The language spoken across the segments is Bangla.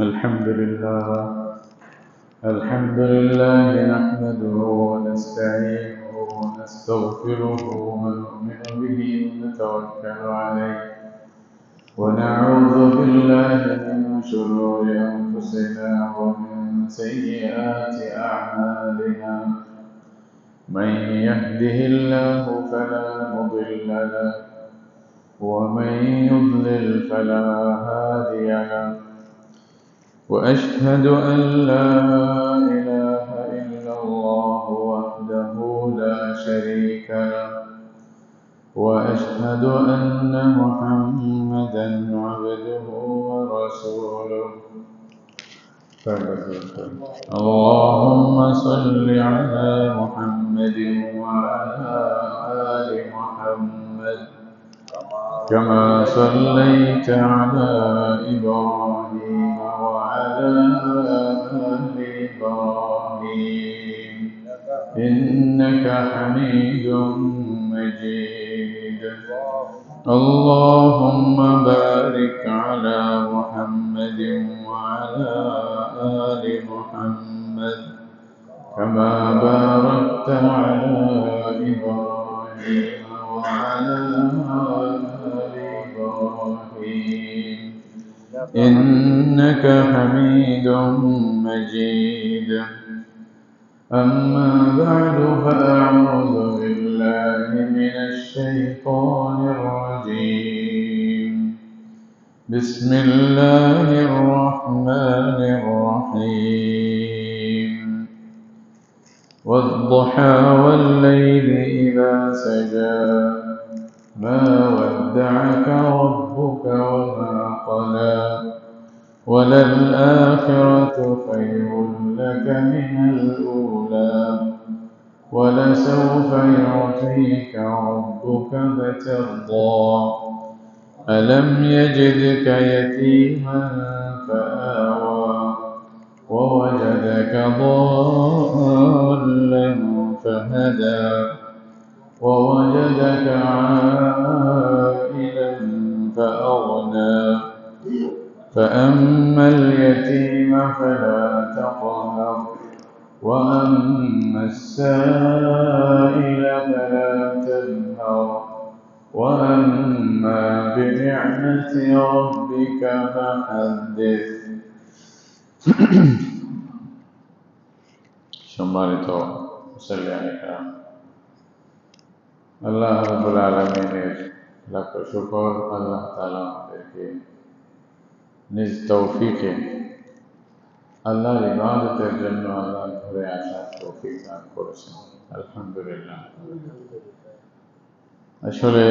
الحمد لله. الحمد لله نحمده ونستعينه ونستغفره ونؤمن به ونتوكل عليه ونعوذ بالله من شرور أنفسنا ومن سيئات أعمالنا. من يهده الله فلا مضل له ومن يضلل فلا هادي له. وأشهد أن لا إله إلا الله وحده لا شريك له وأشهد أن محمدا عبده ورسوله. اللهم صل على محمد وعلى آل محمد كما صليت على إبراهيم وعلى آل إبراهيم إنك حميد مجيد. اللهم بارك على محمد وعلى آل محمد كما باركت على إبراهيم وعلى آل إبراهيم إنك حميد مجيد. أما بعد فأعوذ بالله من الشيطان الرجيم. بسم الله الرحمن الرحيم. والضحى والليل إذا سجى ما ودعك ربك وما قلى وللآخرة خير لك من الأولى ولسوف يعطيك ربك فترضى. ألم يجدك يتيما فآوى ووجدك ضالا فهدى ووجدك عائلا فأغنى. فأما اليتيم فلا تقهر وأما السائل فلا تنهر وأما بنعمة ربك فحدث. সম্মানিত মুসল্লিয়ানে কেরাম, আল্লাহ রাব্বুল আলামিনের লাখ শুকর। আল্লাহ তাআলা আমাদেরকে নিজ তৌফিকে আল্লাহর ইবাদতের জন্য আল্লাহর ঘরে আসার তৌফিক দান করেছেন। আলহামদুলিল্লাহ। আসলে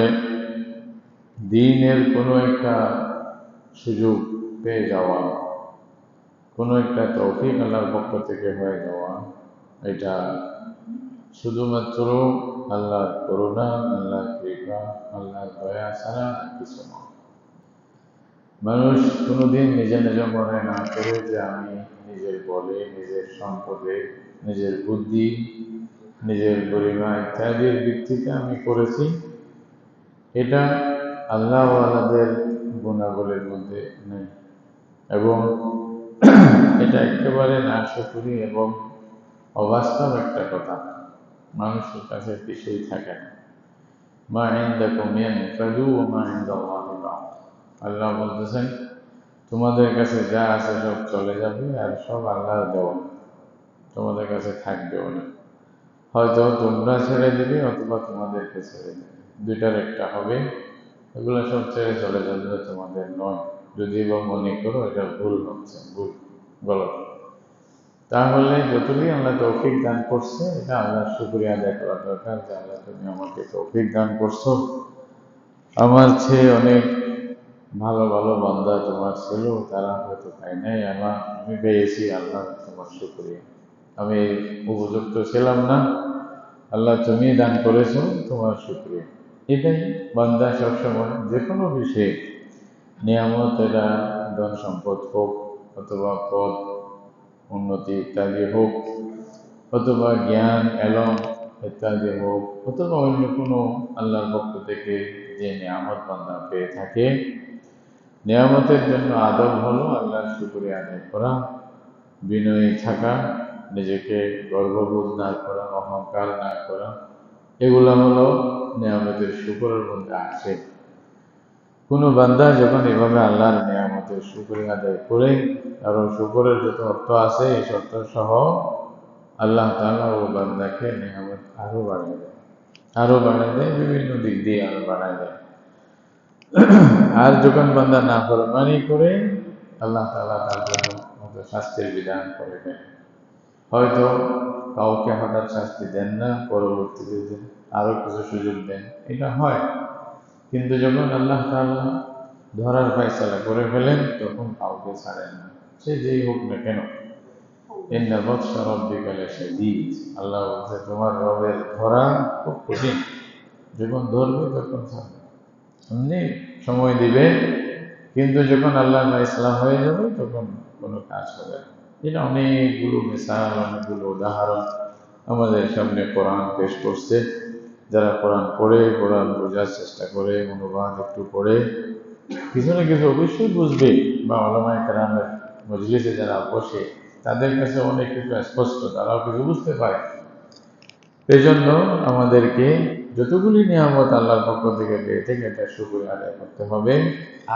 দ্বীনের কোনো একটা সুযোগ পেয়ে যাওয়া, কোনো একটা তৌফিক আল্লাহর পক্ষ থেকে হয়ে যাওয়া, এটা শুধুমাত্র আল্লাহর করুণা, আল্লাহর কৃপা, আল্লাহর দয়া ছাড়া কিছু নয়। মানুষ কোনোদিন নিজে নিজে মনে না করে যে আমি নিজের বলে, নিজের সম্পদে, নিজের বুদ্ধি, নিজের গরিমা ইত্যাদির দিক থেকে আমি করেছি, এটা আল্লাহওয়ালাদের গুণাবলীর মধ্যে নেই এবং এটা একেবারে নাশকরি এবং অবাস্তব একটা কথা। মানুষের কাছে কিছুই থাকে না। মা ইনদাকুম ইয়ানফাদু ওয়া মা ইনদাল্লাহি বাক। আল্লাহ বলতেছেন, তোমাদের কাছে যা আছে সব চলে যাবে আর সব আল্লাহর দেওয়া, তোমাদের কাছে থাকবেও না। হয়তো তোমরা ছেড়ে দিবে অথবা তোমাদেরকে ছেড়ে দেবে, দুইটার একটা হবে। এগুলো সব ছেড়ে চলে যাবে, তোমাদের নয়। যদি বা মনে করো এটা ভুল হচ্ছে, ভুল গলত, তাহলে যতদিন আল্লাহ তৌফিক দান করছে এটা আল্লাহর শুকরিয়া আদায় করা দরকার যে আল্লাহ তুমি আমাকে তৌফিক দান করছো। আমার চেয়ে অনেক ভালো ভালো বান্দা তোমার ছিল, তারা হয়তো পায় নাই, আমি পেয়েছি। আল্লাহ তোমার শুকরিয়া। আমি উপযুক্ত ছিলাম না, আল্লাহ তুমি দান করেছো, তোমার শুকরিয়া। এটাই বান্দা সবসময় যে কোনো বিষয়ে, নিয়ামত, এটা ধন সম্পদ হোক অথবা পদ উন্নতি ইত্যাদি হোক অথবা জ্ঞান এলম ইত্যাদি হোক অথবা অন্য কোনো আল্লাহর পক্ষ থেকে যে নিয়ামত বান্দা পেয়ে থাকে, নিয়ামতের জন্য আদব হলো আল্লাহর শুকরিয়া আদায় করা, বিনয়ী থাকা, নিজেকে গর্ববোধ না করা, অহংকার না করা, এগুলো হলো নিয়ামতের শুকরের মধ্যে আসে। কোনো বান্দা যখন এভাবে আল্লাহর নিয়ামতের শুকরিয়া আদায় করে, কারণ শুকরের যত অর্থ আছে এই অর্থ সহ আল্লাহ তাআলা ও বান্দাকে নিয়ামত আরো বাড়িয়ে দেয়, বিভিন্ন দিক দিয়ে আরো বাড়ায় দেয়। আর যখন বান্দা নাফরমানি করে, আল্লাহ তাআলা তার জন্য শাস্তির বিধান করে দেন। হয়তো কাউকে হঠাৎ শাস্তি দেন না, পরবর্তীতে দেন, আরো কিছু সুযোগ দেন, এটা হয়। কিন্তু যখন আল্লাহ তাআলা ধরার ফয়সালা করে ফেলেন, তখন কাউকে ছাড়েন না, সে যেই হোক না কেন। ইন্না বাতশা রাব্বিকা লাশাদীদ, আল্লাহ বলছে তোমার রবের ধরা খুব কঠিন, যখন ধরবে তখন ছাড়বে, এমনি সময় দিবে, কিন্তু যখন আল্লাহ ইসলাম হয়ে যাবে তখন কোনো কাজ হবে না। এটা অনেকগুলো মিসাল, অনেকগুলো উদাহরণ আমাদের সামনে কোরআন পেশ করছে। যারা কোরআন পড়ে, কোরআন বোঝার চেষ্টা করে, অনুবাদ একটু পড়ে কিছু না কিছু অবশ্যই বুঝবে, বা ওলামায়ে কেরামের মজলিসে যারা বসে তাদের কাছে অনেক কিছু স্পষ্ট, তারাও কিছু বুঝতে পারে। এই জন্য আমাদেরকে যতগুলি নিয়ামত আল্লাহর পক্ষ থেকে পেয়ে থেকে এটা শুকরিয়া আদায় করতে হবে,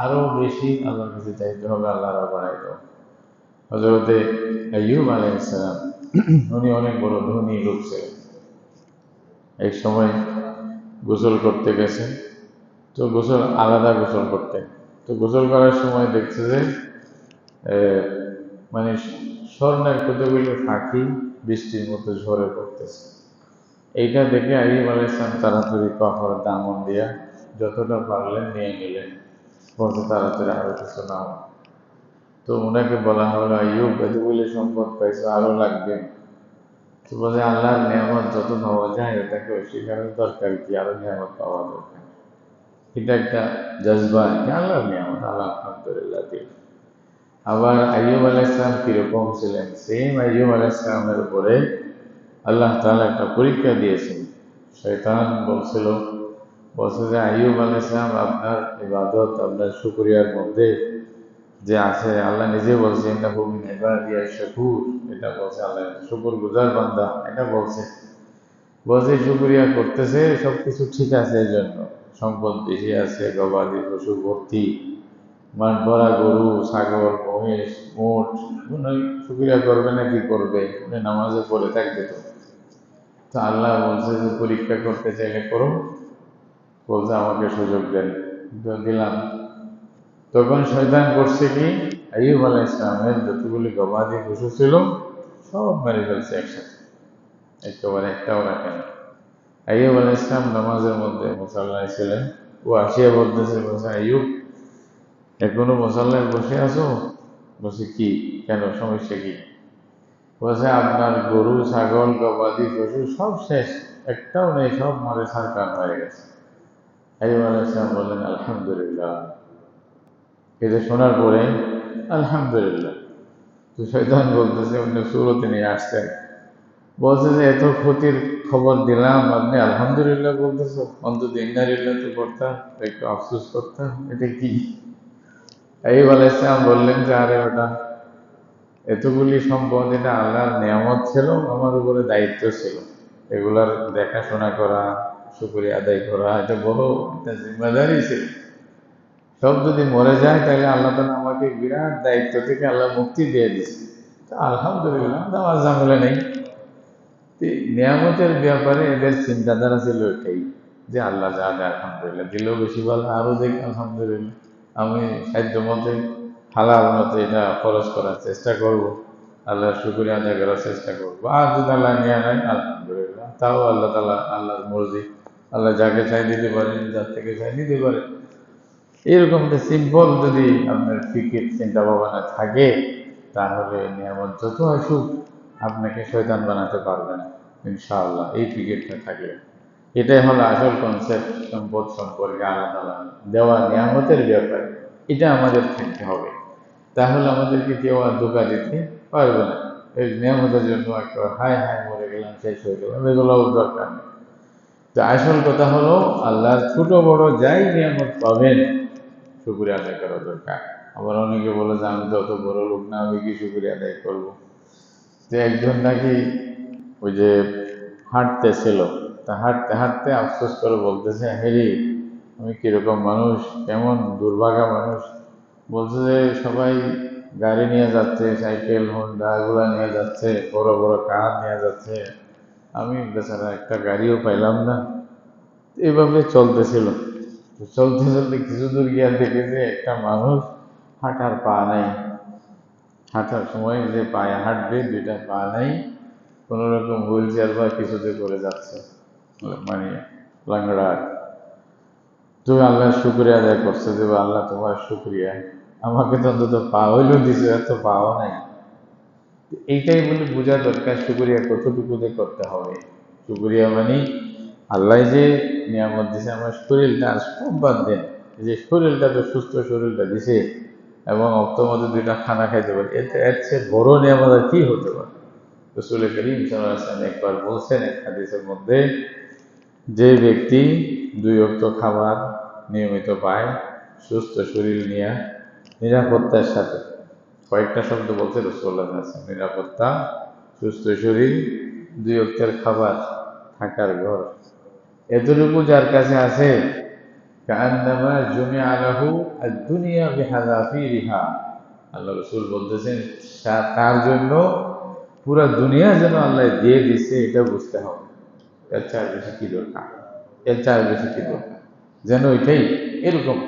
আরো বেশি আল্লাহর কাছে চাইতে হবে, আল্লাহ আরো বাড়াই দেব। হযরতে আইয়ুব আলাইহিস সালাম, উনি অনেক বড় ধনী লোক ছিলেন। এক সময় গোসল করতে গেছেন, তো আলাদা গোসল করতেন। তো গোসল করার সময় দেখছে যে মানে স্বর্ণের কতগুলো ফাঁকি বৃষ্টির মতো ঝরে পড়তেছে। এইটা দেখে আইয়ুব আলাইহিস সালাম তাড়াতাড়ি কফর দামন দিয়া যতটা পারলেন নিয়ে নিলেন, বলতে তাড়াতাড়ি আরো কিছু নাও। তো ওনাকে বলা হলো, আইয়ুব এতগুলি সম্পদ পাইছো, আরো লাগবে। তো বলে আল্লাহর নিয়ামত যত পাওয়া যায় ওটাকে অস্বীকারের দরকার কি, আরো নিয়ামত পাওয়া দরকার। এটা একটা জজবা, আল্লাহর নিয়ামত, আল্লাহ আলহামদুলিল্লাহ দিন। আবার আইয়ুব আলাইহিস সালাম কিরকম ছিলেন, সেম আইয়ুব আলাইহিস সালামের উপরে আল্লাহ তাআলা একটা পরীক্ষা দিয়েছেন। শয়তান বলছে যে আইয়ুব আলাইহিস সালাম আপনার ইবাদত, আপনার শুকরিয়ার মধ্যে যে আছে, আল্লাহ নিজে বলছে ইন্নাহু মিন ইবাদিয়াশ শাকুর, এটা বলছে আল্লাহ শুকরগুজার বান্দা, এটা বলছে শুকরিয়া করতেছে, সবকিছু ঠিক আছে, এই জন্য সম্পদ বেশি আছে, গবাদি পশু ভর্তি, মাঠ ভরা গরু, ছাগল, মহিষ, উট, শুকরিয়া করবে না কি করবে, নামাজে পড়ে থাকবে। তো আল্লাহ বলছে যে পরীক্ষা করতে চাইলে করো, বলছে আমাকে সুযোগ দেন, দিলাম। তখন শয়তান করছে কি, আইয়ুব আলাইহিস সালামের যতগুলি গবাদি পশু ছিল সব মেরে ফেলছে একসাথে, একেবারে একটাও রাখেন। আইয়ুব আলাইহিস সালাম নামাজের মধ্যে মুসাল্লায় ছিলেন, ও আসিয়া বলছে আইয়ুব এখনো মুসাল্লায় বসে আছো? বলছে কি, কেন, সমস্যা কি? বলছে আপনার গরু, ছাগল, গবাদি পশু সব শেষ, একটাও নেই, সব মরে ছারখার হয়ে গেছে। আইয়ুব আলাইহিস সালাম বললেন আলহামদুলিল্লাহ। এটা শোনার পরে আলহামদুলিল্লাহ। তো শয়তান বলতেছে, অন্য সূরতে নিয়ে আসছেন, বলছে যে এত ক্ষতির খবর দিলাম, আপনি আলহামদুলিল্লাহ বলতেছো, অন্তত ইন্না লিল্লাহ তো করতাম, একটু আফসোস করতাম, এটা কি? আইয়ুব আলাইহিস সালাম বললেন যে আরে ওটা এতগুলি সম্পদ, এটা আল্লাহর নিয়ামত ছিল, আমার উপরে দায়িত্ব ছিল, এগুলার দেখাশোনা করা, শুকরিয়া আদায় করা, এটা বড় একটা জিম্মাদারি ছিল। সব যদি মরে যায় তাহলে আল্লাহ তাআলা আমাকে বিরাট দায়িত্ব থেকে আল্লাহ মুক্তি দিয়ে দিচ্ছে। তো আলহামদুলিল্লাহ, আমার ঝামেলা নেই। নিয়ামতের ব্যাপারে এদের চিন্তাধারা ছিল এটাই, যে আল্লাহ যা দেয় আলহামদুলিল্লাহ, দিলেও বেশি ভালো, আরো দেখ আলহামদুলিল্লাহ, আমি সাধ্য মতে হালাল মতে এটা খরচ করার চেষ্টা করব, আল্লাহর শুকরিয়া আদায় করার চেষ্টা করবো। আর যদি আল্লাহ নিয়ে নেয় আলহামদুলিল্লাহ, তাও আল্লাহ তাআলা, আল্লাহর মর্জি, আল্লাহ যাকে চাই দিতে পারেন, যার থেকে চাই দিতে পারে। এরকম একটা সিম্পল যদি আপনার ফিকির চিন্তা ভাবনা থাকে, তাহলে নিয়ামত যত আসুক আপনাকে শয়তান বানাতে পারবে না ইনশাআল্লাহ, এই ফিকিরটা থাকলে। এটাই হলো আসল কনসেপ্ট সম্পদ সম্পর্কে, আলাদা দেওয়া নিয়ামতের ব্যাপারে, এটা আমাদের থাকতে হবে। তাহলে আমাদেরকে কেউ আর ধোঁকা দিতে পারবে না। এই নিয়ামতের জন্য একটা হায় হায় মরে গেলাম, শেষ হয়ে গেলাম, এগুলোও দরকার নেই। তো আসল কথা হলো আল্লাহর ছোট বড় যাই নিয়ামত পাবেন, শুকরিয়া আদায় করা দরকার। আবার অনেকে বলে যে আমি তো অত বড় লোক না, আমি কি শুকরিয়া আদায় করবো। যে একজন নাকি ওই যে হাঁটতেছিল, তা হাঁটতে হাঁটতে আফসোস করে বলতেছে, হেরি আমি কিরকম মানুষ, কেমন দুর্ভাগা মানুষ। বলছে যে সবাই গাড়ি নিয়ে যাচ্ছে, সাইকেল হোন্ডা এগুলা নিয়ে যাচ্ছে, বড় বড় কার নিয়ে যাচ্ছে, আমি বেচারা একটা গাড়িও পাইলাম না। এইভাবে চলতেছিল। চলতে চলতে কিছু দূর গিয়া দেখে যে একটা মানুষ হাঁটার পা নাই, হাঁটার সময় যে পায়ে হাঁটবে দুইটা পা নাই, কোন রকম হুইল চেয়ার বা কিছুতে করে যাচ্ছে, মানে লাঙ্গড়া। তুমি আল্লাহর শুকরিয়া আদায় করছো যে আল্লাহ তোমার শুকরিয়া, আমাকে তো অন্তত পা হইলেও দিছে, এত পাও নাই। এইটাই বলে বোঝা দরকার শুকরিয়া কতটুকু যে করতে হবে। শুকরিয়া মানে আল্লাহ যে নিয়ামত দিছে, আমার শরীরটা আর সব বাদ দেন, যে শরীরটা তো সুস্থ শরীরটা দিছে এবং অক্তমধ্যে দুইটা খানা খাইতে পারে, এতে এর চেয়ে বড় নিয়ামত আর কি হতে পারে। রাসূল করিম সাল্লাল্লাহু আলাইহি ওয়াসাল্লাম একবার বলছেন এক হাদিসের মধ্যে, যে ব্যক্তি 2 ওয়াক্ত খাবার নিয়মিত পায় সুস্থ শরীর নিয়ে নিরাপত্তার সাথে, কয়েকটা শব্দ বলছে রাসূলুল্লাহ সাল্লাল্লাহু আলাইহি ওয়াসাল্লাম, নিরাপত্তা, সুস্থ শরীর, 2 ওয়াক্তের খাবার, থাকার ঘর, এতটুকু যার কাছে আছে, কাআন্নামা জুমিআ লাহু আদ-দুনিয়া বিহাযাফিরিহা, আল্লাহ রাসূল বলতেছেন তার জন্য পুরা দুনিয়া যেন আল্লাহ দিয়ে দিছে, এটা বুঝতে হবে। এর চার বেশি কি দরকার, এর চার বেশি কি দরকার, যেন এটাই এরকম।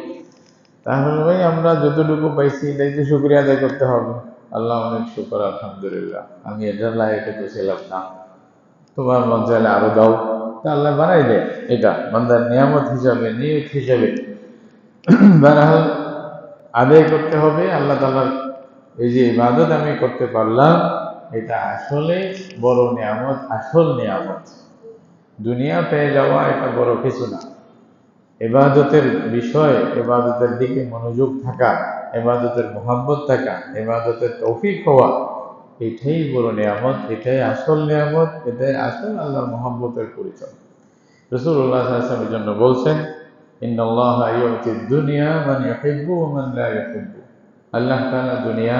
তাহলে ভাই আমরা যতটুকু পাইছি এটাই শুকরিয়া আদায় করতে হবে। আল্লাহ অনেক শুকর, আলহামদুলিল্লাহ, আমি এটার লায়কে তো ছিলাম না, তোমার মন চাইলে আরো দাও, তা আল্লাহ বানাই দেয়। এটা বান্দার নিয়ামত হিসাবে, নিয়ত হিসাবে বানাহল আদায় করতে হবে। আল্লাহ তাআলার এই যে ইবাদত আমি করতে পারলাম, এটা আসলে বড় নিয়ামত, আসল নিয়ামত। দুনিয়া পেয়ে যাওয়া এটা বড় কিছু না। ইবাদতের বিষয়, ইবাদতের দিকে মনোযোগ থাকা, ইবাদতের মোহাব্বত থাকা, ইবাদতের তৌফিক হওয়া, এটাই বড় নিয়ামত, এটাই আসল নিয়ামত, এটাই আসল আল্লাহর মোহাব্বতের পরিচয়। রাসূলুল্লাহ সাল্লাল্লাহু আলাইহি ওয়াসাল্লাম জন্য বলছেন, ইন্নাল্লাহা ইউতিদ দুনিয়া মান ইউহিব্বু ওয়া মান লা ইউহিব্বু, আল্লাহ তাআলা দুনিয়া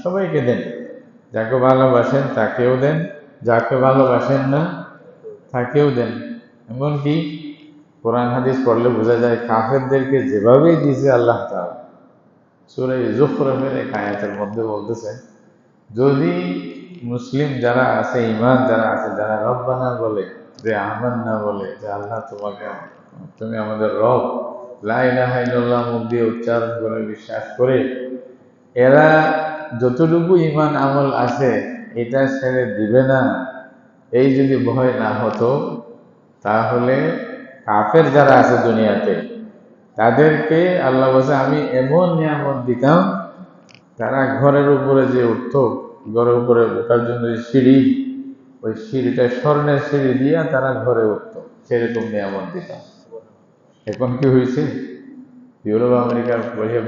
সবাইকে দেন, যাকে ভালোবাসেন তাকেও দেন, যাকে ভালোবাসেন না তাকেও দেন। এমনকি কোরআন হাদিস পড়লে বোঝা যায় কাফেরদেরকে যেভাবেই দিয়েছে আল্লাহ তাআলা। সূরা যুখরুফের এক আয়াতের মধ্যে বলতেছে, যদি মুসলিম যারা আছে, ঈমান যারা আছে, যারা রব্বানা বলে, যে আমান্না বলে, যে আল্লাহ তোমাকে, তুমি আমাদের রব, লা ইলাহা ইল্লাল্লাহ মুখ দিয়ে উচ্চারণ করে বিশ্বাস করে, এরা যতটুকু ঈমান আমল আছে এটা ছেড়ে দিবে না, এই যদি ভয় না হতো, তাহলে কাফের যারা আছে দুনিয়াতে তাদেরকে আল্লাহ বলছে আমি এমন নিয়ামত দিতাম, তারা ঘরের উপরে যে উঠতো, ঘরের উপরে ওঠার জন্য সিঁড়ি, ওই সিঁড়িটা স্বর্ণের সিঁড়ি দিয়ে তারা ঘরে উঠতো, সেরকম নিয়ামত দিতাম। এখন কি হয়েছে, ইউরোপ আমেরিকার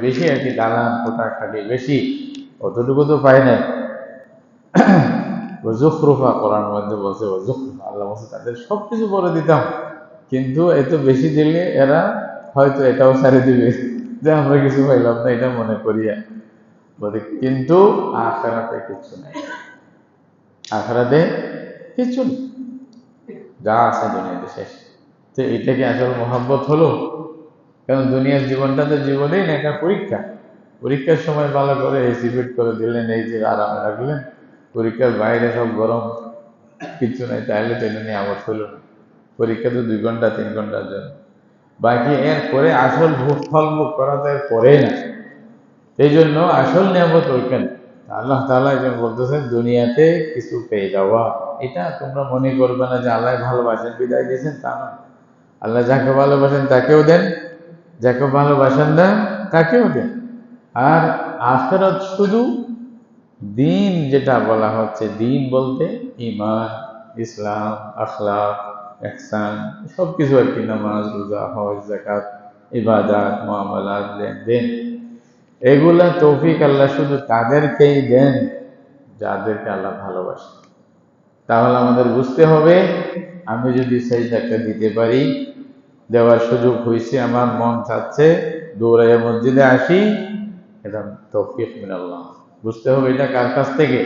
বেশি আর কি, দালান কোঠা খাটি বেশি, অতটুকু তো পায় না। যুখরুফা কোরআন মধ্যে বলছে, যুখরুফা আল্লাহ বলছে তাদের সবকিছু বলে দিতাম, কিন্তু এত বেশি দিলে এরা হয়তো এটাও ছেড়ে দিবে, যে আমরা কিছু পাইলাম না, এটা মনে করিয়া বলে। কিন্তু আখিরাতে কিছু নাই, আখিরাতে কিছু নেই, যা আছে দুনিয়াতে শেষ। তো এটা কি আসল মোহাব্বত হলো? কারণ দুনিয়ার জীবনটা তো জীবনেই না, একটা পরীক্ষা। পরীক্ষার সময় ভালো করে এসি ফিট করে দিলেন, এই যে আরামে রাখলেন, পরীক্ষার বাইরে সব গরম, কিচ্ছু নাই, তাহলে তো এটা নিয়ামত হলো না। পরীক্ষা তো 2 ঘন্টা 3 ঘন্টার জন্য, বাকি এর পরে আসল ফল ভোগ করা তো এর পরে না। এই জন্য আসল নিয়ামত ওইখানে। আল্লাহ তাআলা এখন বলতেছেন দুনিয়াতে কিছু পেয়ে যাওয়া, এটা তোমরা মনে করবে না যে আল্লাহ ভালোবাসেন বিদায় দিয়েছেন, তা না। আল্লাহ যাকে ভালোবাসেন তাকেও দেন, যাকে ভালোবাসেন না তাকেও দেন। আর আখিরাত শুধু দিন, যেটা বলা হচ্ছে দিন বলতে ঈমান, ইসলাম, আখলাক, ইহসান, সবকিছু আর কি, নামাজ, রোজা, হজ, যাকাত, ইবাদত, মুআমালাত, লেনদেন, এগুলা তৌফিক আল্লাহ শুধু তাদেরকেই দেন যাদেরকে আল্লাহ ভালোবাসেন। তাহলে আমাদের বুঝতে হবে, আমি যদি সেজদাটা দিতে পারি, দেওয়ার সুযোগ হয়েছে, আমার মন চাচ্ছে, দৌড়াইয়া মসজিদে আসি, এটা তৌফিক মিনাল্লাহ। বুঝতে হবে এটা কার কাছ থেকে?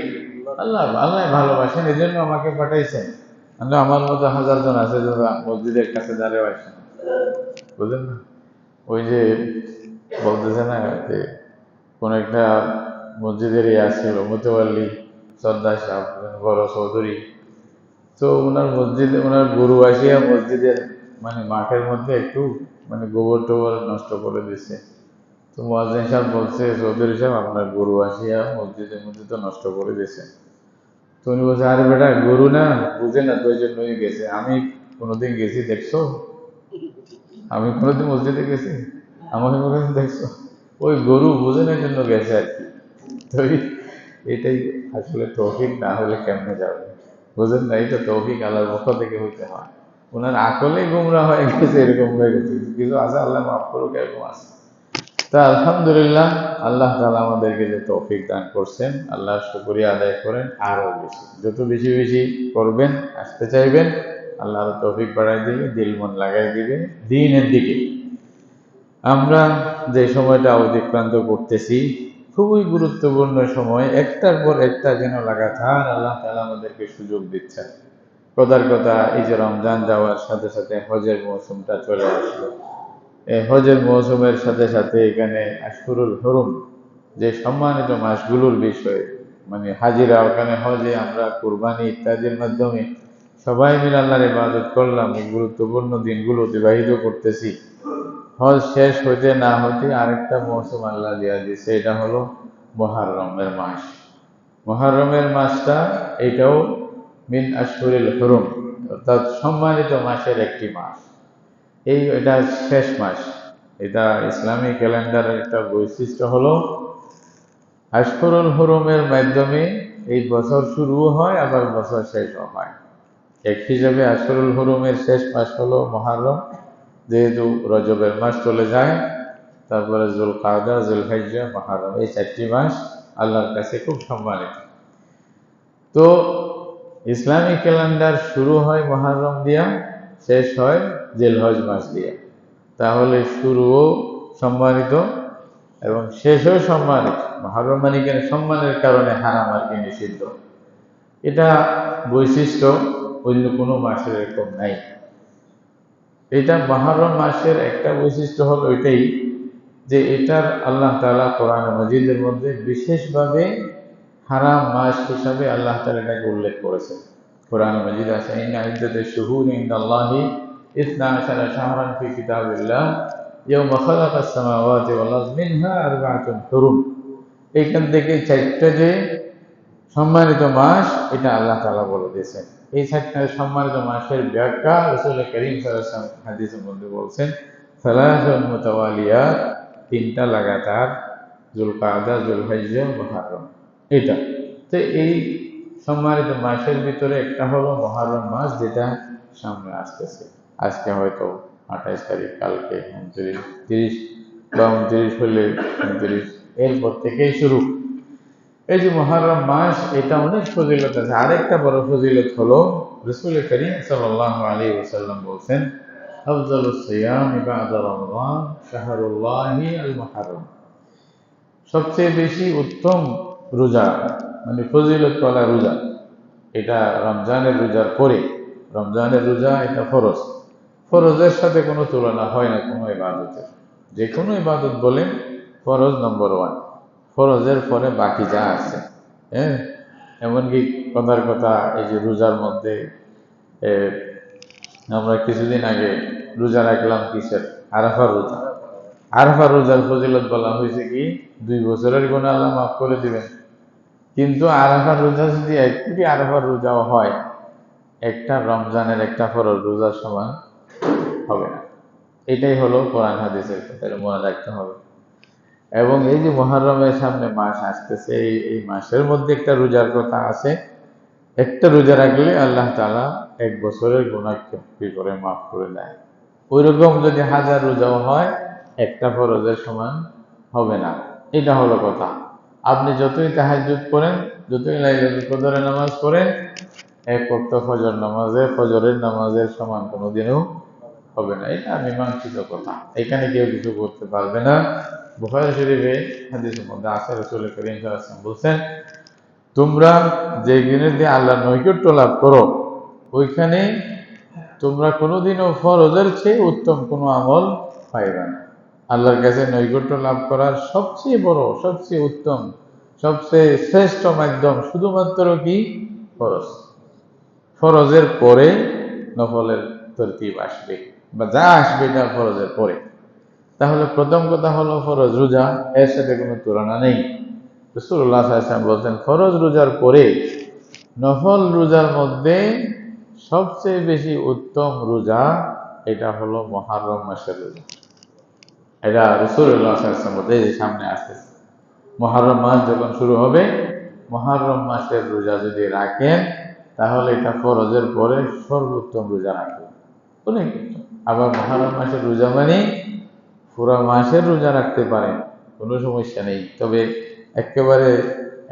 আল্লাহ। আল্লাহ ভালোবাসেন, এই জন্য আমাকে পাঠাইছেন। আমার মতো হাজার জন আছে যারা মসজিদের কাছে দাঁড়িয়ে আসে, বুঝলেন না? ওই যে বলতেছে না যে কোন একটা মসজিদের ছিল মতোয়াল্লি সর্দার সাহেব, বড় চৌধুরী, তো ওনার মসজিদে ওনার গরু আসিয়া মসজিদের মানে মাঠের মধ্যে একটু মানে গোবর টোবর নষ্ট করে দিচ্ছে। তো মুয়াজ্জিন সাহেব বলছে, চৌধুরী সাহেব আপনার গরু আসিয়া মসজিদের মধ্যে তো নষ্ট করে দিয়েছে। তো উনি বলছে, আরে বেটা গরু না বুঝে না তো, ওই জন্যই গেছে। আমি কোনোদিন গেছি দেখছো? আমি কোনোদিন মসজিদে গেছি? আমাকে কোনোদিন দেখছো? ওই গরু বুঝে না জন্য গেছে আর কি। তো এটাই আসলে তৌফিক না হলে কেমনে যাবে? বুঝেন না? এটা তৌফিক আল্লাহর পক্ষ থেকে হইতে হয়। ওনার আকলে গুমরা হয়ে গেছে, এরকম হয়ে গেছে। কিছু আছে, আল্লাহ মাফ করুক, এরকম আছে। তা আলহামদুলিল্লাহ, আল্লাহ তাআলা আমাদেরকে যে তৌফিক দান করছেন, আল্লাহর শুকরিয়া আদায় করেন আরো বেশি। যত বেশি বেশি করবেন, আসতে চাইবেন, আল্লাহ আরো তৌফিক বাড়াই দিবে, দিল মন লাগাই দিবে দ্বীনের দিকে। আমরা যে সময়টা অতিক্রান্ত করতেছি খুবই গুরুত্বপূর্ণ সময়, একটার পর একটা যেন লাগাতার আল্লাহ তাআলা আমাদেরকে সুযোগ দিচ্ছেন। কথার কথা, এই যে রমজান যাওয়ার সাথে সাথে হজের মৌসুমটা চলে আসলো। এই হজের মৌসুমের সাথে সাথে এখানে আশহুরুল হুরুম, যে সম্মানিত মাসগুলোর বিষয়ে, মানে হাজিরা ওখানে হজে আমরা কুরবানি ইত্যাদির মাধ্যমে সবাই মিলে আল্লাহর ইবাদত করলাম, এই গুরুত্বপূর্ণ দিনগুলো অতিবাহিত করতেছি। হজ শেষ হইতে না হইতে আরেকটা মৌসুম আল্লাহ দিয়া দিছে, এটা হলো মুহররমের মাস। মুহররমের মাসটা এটাও মিন আশহুরিল হুরুম, অর্থাৎ সম্মানিত মাসের একটি মাস। এটা শেষ মাস। এটা ইসলামী ক্যালেন্ডারের একটা বৈশিষ্ট্য হলো আশহুরুল হুরুমের মাধ্যমে এই বছর শুরুও হয়, আবার বছর শেষও হয়। এক হিসাবে আশহুরুল হুরুমের শেষ মাস হলো মুহররম, যেহেতু রজবের মাস চলে যায়, তারপরে যুলকাদা, যুলহিজ্জা, মুহররম, এই 4টি মাস আল্লাহর কাছে খুব সম্মানিত। তো ইসলামিক ক্যালেন্ডার শুরু হয় মুহররম দিয়া, শেষ হয় জিলহজ মাস দিয়া। তাহলে শুরুও সম্মানিত এবং শেষও সম্মানিত। মুহররম মানে কেন? সম্মানের কারণে হারাম আর কি, নিষিদ্ধ। এটা বৈশিষ্ট্য অন্য কোনো মাসের এরকম নাই। এটা মুহররম মাসের একটা বৈশিষ্ট্য হলো এটাই যে এটার আল্লাহ তাআলা কোরআন মাজিদের মধ্যে বিশেষভাবে হারাম মাস হিসাবে আল্লাহ তাআলা এটাকে উল্লেখ করেছেন। কোরআন মাজিদ আছে, ইন্না ইদ্দাতাশ শুহুরি ইনদাল্লাহি 12 শাহরান ফি কিতাবিল্লাহ ইয়াওমা খালাকাস সামাওয়াতি ওয়াল আরদ মিনহা আরবাআতুন হুরুম। এইখান থেকে 4টা যে সম্মানিত মাস, এটা আল্লাহ তাআলা বলে দিয়েছেন। এই 4টা সম্মানিত মাসের ব্যাখ্যা রাসূল করিম সাল্লাল্লাহু আলাইহি ওয়াসাল্লাম হাদিসের মধ্যে বলছেন, সালাসুন মুতাওয়ালিয়াত, 3টা লাগাতার, যুলকাদা, যুলহিজ্জা, মুহররম। এটা তো এই সম্মানিত মাসের ভিতরে একটা হলো মুহররম মাস, যেটা সামনে আসতেছে। আজকে হয়তো 28 তারিখ, কালকে 29, 30 বা 29 হলে 29, এরপর থেকেই শুরু। এই যে মুহররম মাস, এটা অনেক ফজিলত আছে। আরেকটা বড় ফজিলত হলো রাসূল করিম সাল্লাল্লাহু আলাইহি ওয়াসাল্লাম বলছেন, আফজালুস সিয়ামি বা'দা রমাদান শাহরুল্লাহি আল মুহররম। সবচেয়ে বেশি উত্তম রোজা, মানে ফজিলত ওয়ালা রোজা, এটা রমজানের রোজার পরে। রমজানের রোজা এটা ফরজ। ফরজের সাথে কোনো তুলনা হয় না কোনো ইবাদতের। যে কোনো ইবাদত বলেন, ফরজ নম্বর 1, ফরজের পরে বাকি যা আছে। হ্যাঁ, এমনকি কথার কথা, এই যে রোজার মধ্যে আমরা কিছুদিন আগে রোজা রাখলাম কিসের? আরাফার রোজা। আরাফার রোজার ফজিলত বলা হয়েছে কি 2 বছরের গুনাহ আল্লাহ মাফ করে দিবেন। কিন্তু আরাফার রোজা যদি 1 কোটি আরাফার রোজাও হয়, একটা রমজানের একটা ফরজ রোজার সমান হবে না। এটাই হলো কোরআন হাদিসের কথা, এটা মনে রাখতে হবে। এবং এই যে মুহররমের সামনে মাস আসতেছে, এই মাসের মধ্যে একটা রোজার কথা আছে। একটা রোজা রাখলে আল্লাহ তাআলা 1 বছরের গুনাহ কি করে মাফ করে দেয়। ওইরকম যদি 1000 রোজাও হয়, একটা ফরজের সমান হবে না। এটা হলো কথা। আপনি যতই তাহাজ্জুদ করেন, যতই লাইলাতুল কদরের নামাজ পড়েন, 1 ওয়াক্ত ফজরের নামাজের সমান কোনোদিনও হবে না, এটা মীমাংসিত কথা, এখানে কেউ কিছু করতে পারবে না। বুখারী শরীফে হাদিসের মধ্যে আছে, রাসূল করিম সাল্লাল্লাহু আলাইহি ওয়াসাল্লাম বলছেন, তোমরা যে দিনের দিয়ে আল্লাহর নৈকট্য লাভ করো, ওইখানে তোমরা কোনোদিনও ফরজের চেয়ে উত্তম কোনো আমল পাইবে না। আল্লাহর কাছে নৈকট্য লাভ করার সবচেয়ে বড়, সবচেয়ে উত্তম, সবচেয়ে শ্রেষ্ঠ মাধ্যম শুধুমাত্র কি? ফরজ। ফরজের পরে নফলের তরতিব আসবে, বা যা আসবে এটা ফরজের পরে। তাহলে প্রথম কথা হলো ফরজ রোজা, এর সাথে কোনো তুলনা নেই। রাসূলুল্লাহ সাল্লাল্লাহু আলাইহি ওয়াসাল্লাম বলছেন, ফরজ রোজার পরে নফল রোজার মধ্যে সবচেয়ে বেশি উত্তম রোজা এটা হলো মুহররম মাসের রোজা। এটা রাসূলুল্লাহ সাল্লাল্লাহু আলাইহি ওয়াসাল্লাম বলতে, সামনে আসতেছে মুহররম মাস যখন শুরু হবে, মুহররম মাসের রোজা যদি রাখেন তাহলে এটা ফরজের পরে সর্বোত্তম রোজা রাখবেন, অনেক উত্তম। আবার মুহররম মাসের রোজা মানে পুরো মাসের রোজা রাখতে পারেন, কোনো সমস্যা নেই। তবে একেবারে